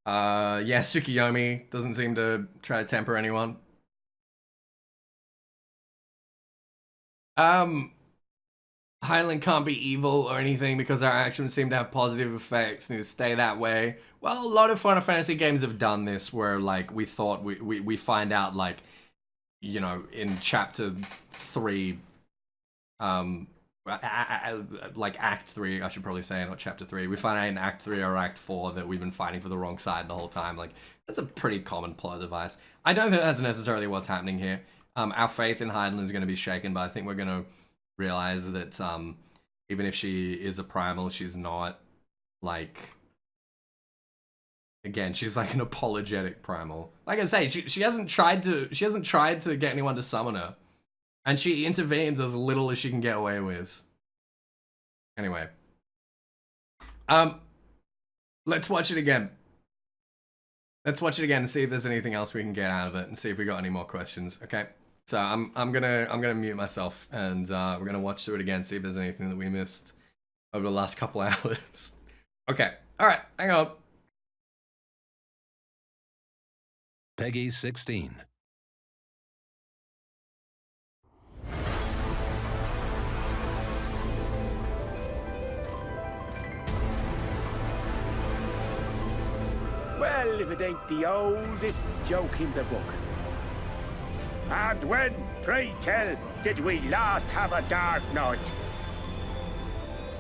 S1: Yeah, Tsukiyomi doesn't seem to try to temper anyone. Hydaelyn can't be evil or anything because our actions seem to have positive effects and to stay that way. Well, a lot of Final Fantasy games have done this where, like, we thought we find out, like, you know, in chapter 3, like Act 3, I should probably say, not chapter 3. We find out in Act 3 or Act 4 that we've been fighting for the wrong side the whole time. Like, that's a pretty common plot device. I don't think that's necessarily what's happening here. Our faith in Hydaelyn is going to be shaken, but I think we're going to realize that even if she is a primal, she's not, like... Again, she's like an apologetic primal. Like I say, she hasn't tried to get anyone to summon her. And she intervenes as little as she can get away with. Anyway. Let's watch it again. Let's watch it again and see if there's anything else we can get out of it and see if we got any more questions. Okay. So I'm gonna mute myself and we're gonna watch through it again, see if there's anything that we missed over the last couple hours. Okay. Alright, hang on.
S8: Peggy 16.
S9: Well, if it ain't the oldest joke in the book. And when, pray tell, did we last have a dark night?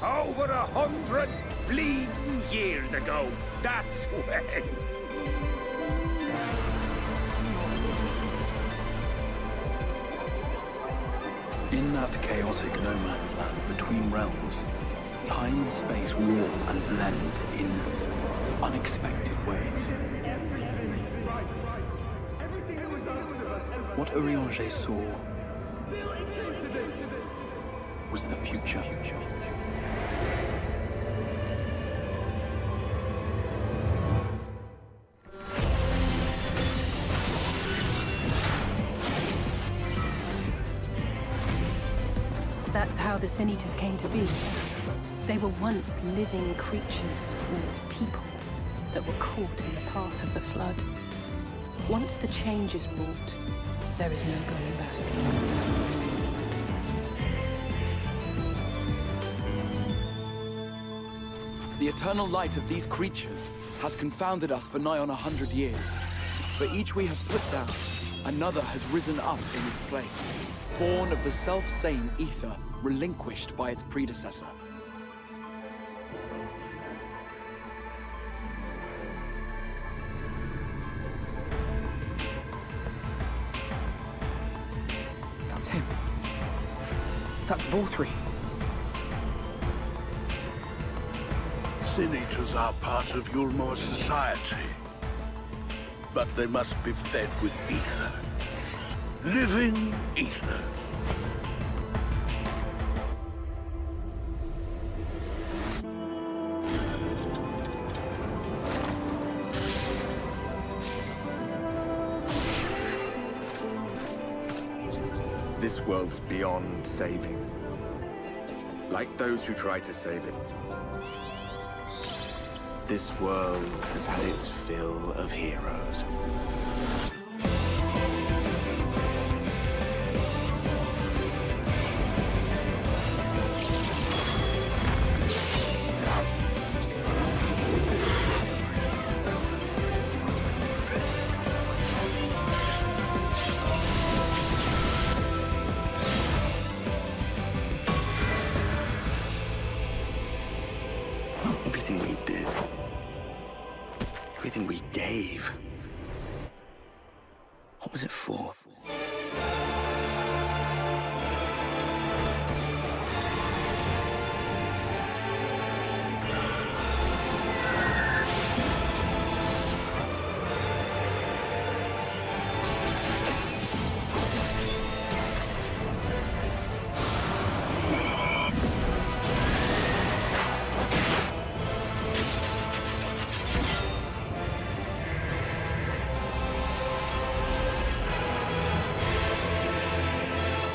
S9: Over 100 bleeding years ago, that's when.
S3: In that chaotic no man's land between realms, time and space warp and blend in unexpected ways. What Urianger saw was the future.
S5: That's how the Sin Eaters came to be. They were once living creatures, or people, that were caught in the path of the flood. Once the change is wrought, there is no going back.
S3: The eternal light of these creatures has confounded us for nigh on 100 years. For each we have put down, another has risen up in its place, born of the self-same ether relinquished by its predecessor.
S10: That's him. That's Vorthree.
S9: Sin Eaters are part of Yulmor's society. But they must be fed with ether. Living ether.
S11: This world is beyond saving. Like those who try to save it. This world has had its fill of heroes. Everything we did, everything we gave, what was it for?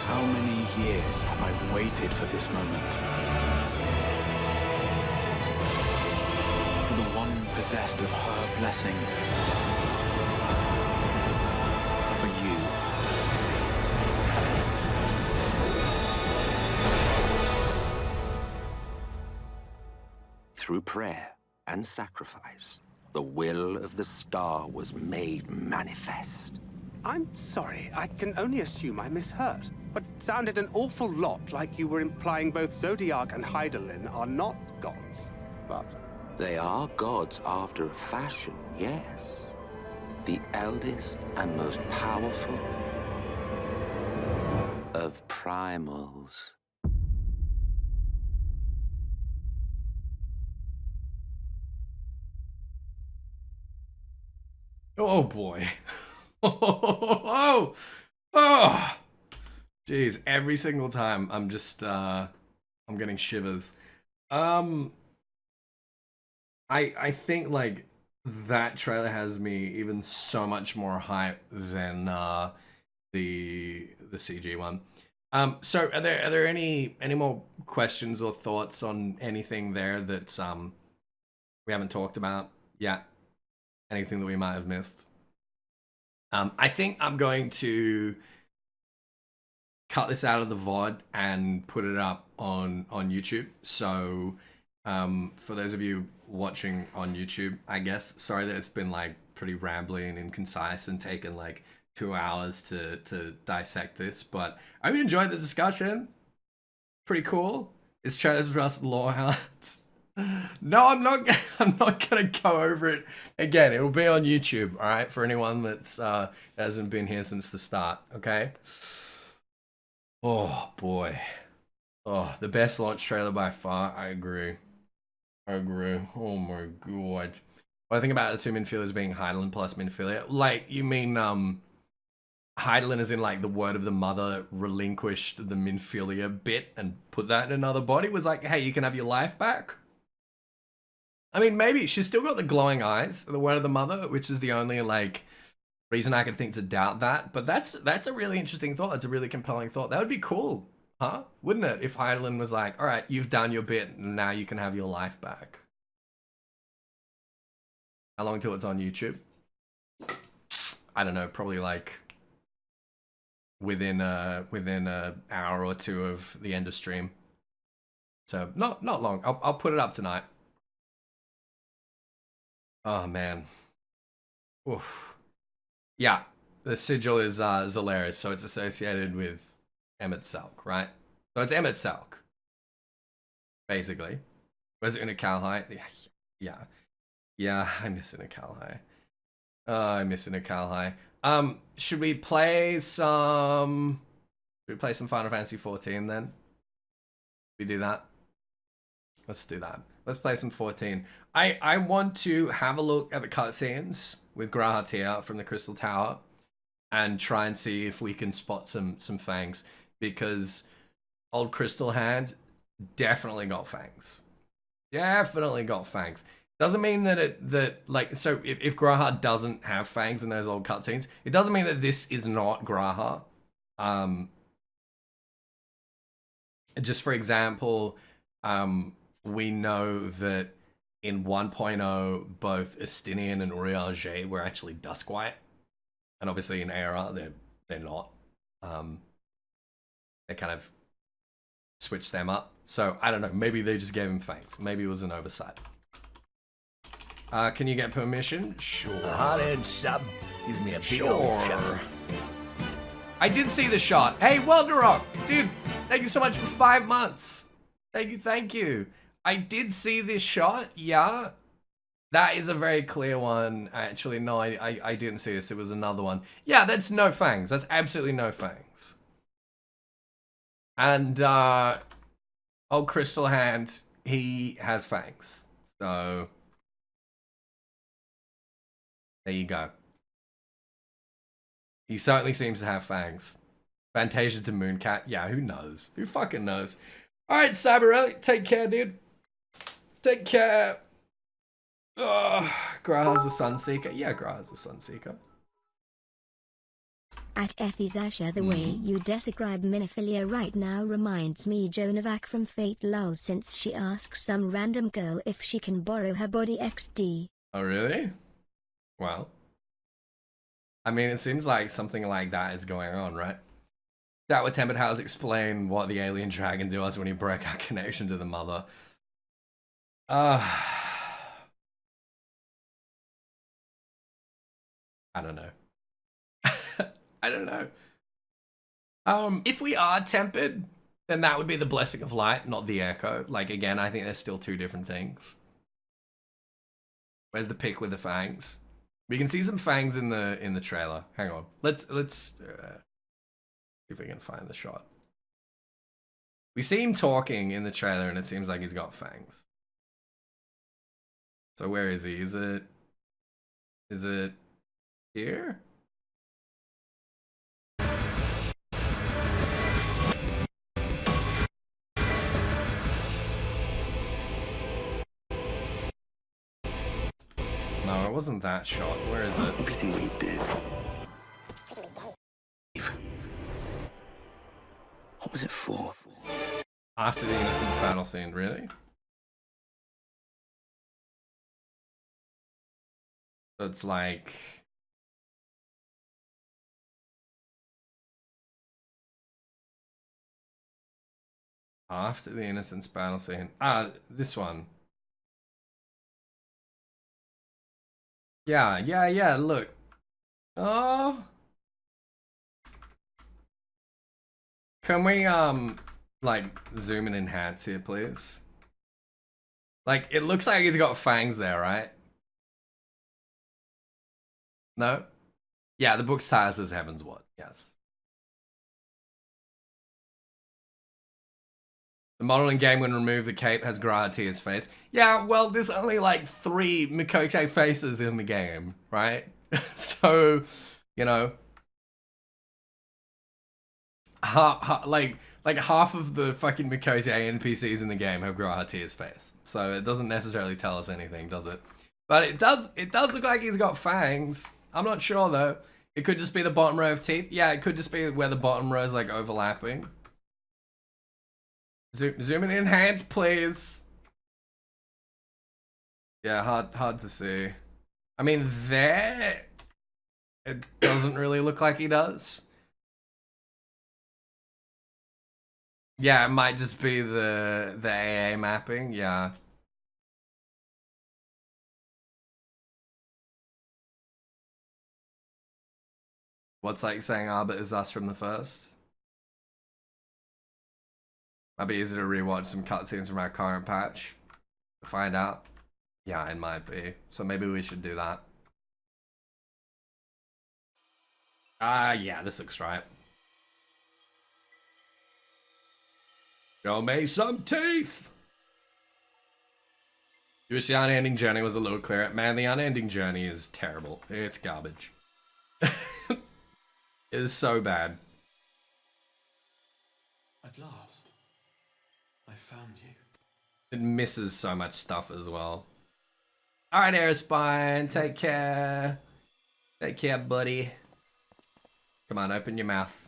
S11: How many years have I waited for this moment? For the one possessed of her blessing. For you.
S6: Through prayer and sacrifice, the will of the star was made manifest.
S2: I'm sorry, I can only assume I misheard. But it sounded an awful lot like you were implying both Zodiac and Hydaelyn are not gods, but...
S6: They are gods after a fashion, yes. The eldest and most powerful of primals.
S1: Oh boy. Oh. Jeez, every single time I'm just I'm getting shivers. I think like that trailer has me even so much more hype than the CG one. So are there any more questions or thoughts on anything there that we haven't talked about yet? Anything that we might have missed? I think I'm going to cut this out of the VOD and put it up on YouTube. So for those of you watching on YouTube, I guess, sorry that it's been like pretty rambly and inconcise and taken like 2 hours to dissect this, but I hope you enjoyed the discussion. Pretty cool. It's Trailers Rust Lorehounds. No, I'm not gonna go over it again. It will be on YouTube, all right, for anyone that's hasn't been here since the start. Okay. Oh boy. Oh, the best launch trailer by far. I agree. Oh my god. What I think about the two Minfilias being Hydaelyn plus Minfilia. Like, you mean Heidelin, as in like the word of the mother, relinquished the Minfilia bit and put that in another body, was like, hey, you can have your life back. I mean, maybe she's still got the glowing eyes, the word of the mother, which is the only like reason I could think to doubt that. But that's a really interesting thought. It's a really compelling thought. That would be cool, huh? Wouldn't it? If Heidelin was like, all right, you've done your bit, and now you can have your life back. How long till it's on YouTube? I don't know, probably like within a hour or two of the end of stream. So not long. I'll put it up tonight. Oh man. Oof. Yeah, the sigil is Zolaris, so it's associated with Emmett Selk, right? So it's Emmett Selk, basically. Was it in a Calhai? Yeah, I miss it in a Calhai. I miss it in a Calhai. Should we play some Final Fantasy 14 then? We do that? Let's do that. Let's play some 14. I want to have a look at the cutscenes with Grahatia from the Crystal Tower and try and see if we can spot some fangs, because old Crystal Hand definitely got fangs. Definitely got fangs. Doesn't mean that like, so if Graha doesn't have fangs in those old cutscenes, it doesn't mean that this is not Graha. Just for example, we know that in 1.0, both Estinian and Urianger were actually Duskwhite, and obviously in Era they're not. They kind of switched them up. So I don't know. Maybe they just gave him fangs. Maybe it was an oversight. Can you get permission? Sure.
S4: A hot-head sub gives me a big old shot.
S1: I did see the shot. Hey, Welderock, dude, thank you so much for 5 months. Thank you. I did see this shot, yeah. That is a very clear one. Actually, no, I didn't see this. It was another one. Yeah, that's no fangs. That's absolutely no fangs. And old Crystal Hand, he has fangs. So there you go. He certainly seems to have fangs. Fantasia to Mooncat. Yeah, who knows? Who fucking knows? All right, Cyberelli, take care, dude. Take care. Graha's a Sunseeker. Yeah, Graha's a Sunseeker.
S7: At Ethys Asher, the way you describe Minfilia right now reminds me Joan of Arc from Fate Lull, since she asks some random girl if she can borrow her body XD.
S1: Oh, really? Well, I mean, it seems like something like that is going on, right? That would Tempered House explain what the alien dragon do us when he broke our connection to the mother. I don't know. I don't know. If we are tempered, then that would be the blessing of light, not the echo. Like, again, I think they're still two different things. Where's the pick with the fangs? We can see some fangs in the trailer. Hang on. Let's see if we can find the shot. We see him talking in the trailer, and it seems like he's got fangs. So where is he? Is it here? No, it wasn't that shot. Where is it?
S6: Everything we did. What was it for?
S1: After the Innocence battle scene, really? So it's like... After the Innocence battle scene. Ah, this one. Yeah, look. Oh. Can we, like, zoom and enhance here, please? Like, it looks like he's got fangs there, right? No? Yeah, the book title says Heaven's Word, yes. The model in game when remove the cape has Grahatia's face. Yeah, well, there's only like 3 Mikote faces in the game, right? So, you know, like half of the fucking Mikote NPCs in the game have Grahatia's face, so it doesn't necessarily tell us anything, does it? But it does look like he's got fangs. I'm not sure though. It could just be the bottom row of teeth. Yeah, it could just be where the bottom row is like overlapping. Zoom in enhance, please. Yeah, hard to see. I mean, there it doesn't really look like he does. Yeah, it might just be the AA mapping. Yeah. What's like saying Arbit is us from the first? Might be easy to rewatch some cutscenes from our current patch to find out. Yeah, it might be. So maybe we should do that. Yeah, this looks right. Show me some teeth! You wish the unending journey was a little clearer. Man, the unending journey is terrible. It's garbage. It is so bad.
S12: At last, I found you.
S1: It misses so much stuff as well. Alright, Aerospine, take care. Take care, buddy. Come on, open your mouth.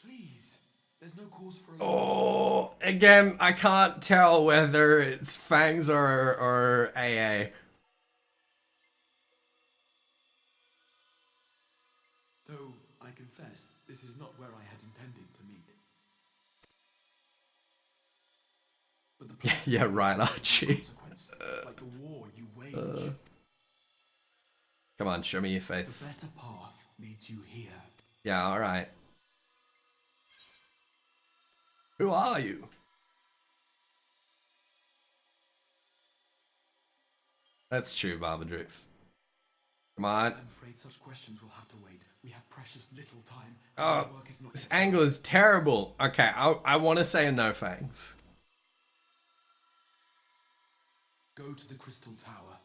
S12: Please, there's no cause for
S1: Oh, again, I can't tell whether it's fangs or AA.
S12: Though, I confess, this is not where I had intended to meet. But the
S1: Yeah, right, Archie.
S12: like the war you waged.
S1: Come on, show me your face.
S12: The better path leads you here.
S1: Yeah, alright. Who are you? That's true, Barbadrix. Come on.
S12: I'm afraid such questions will have to wait. We have precious little time.
S1: Oh, this angle is terrible. Okay, I want to say no fangs.
S12: Go to the Crystal Tower.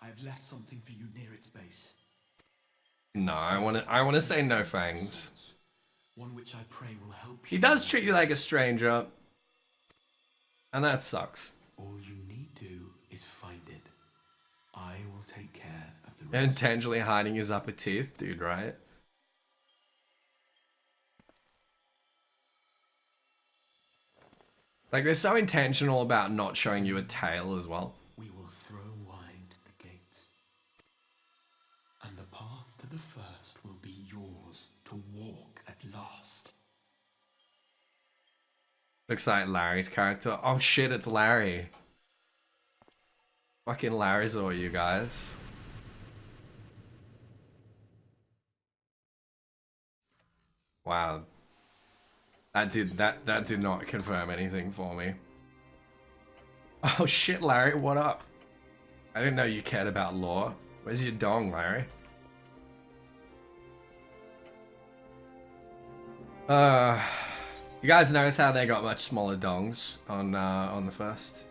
S12: I have left something for you near its base.
S1: No, I want to say no fangs.
S12: One which I pray will help you.
S1: He does treat you like a stranger, and that sucks.
S12: All you need do is find it. I will take care of the rest.
S1: Intentionally hiding his upper teeth, dude, right? Like, they're so intentional about not showing you a tail as well.
S12: We will throw wide the gates. And the path to the first will be yours to walk at last.
S1: Looks like Larry's character. Oh shit, it's Larry. Fucking Larryzor, you guys. Wow. That did not confirm anything for me. Oh shit, Larry, what up? I didn't know you cared about lore. Where's your dong, Larry? You guys notice how they got much smaller dongs on the first?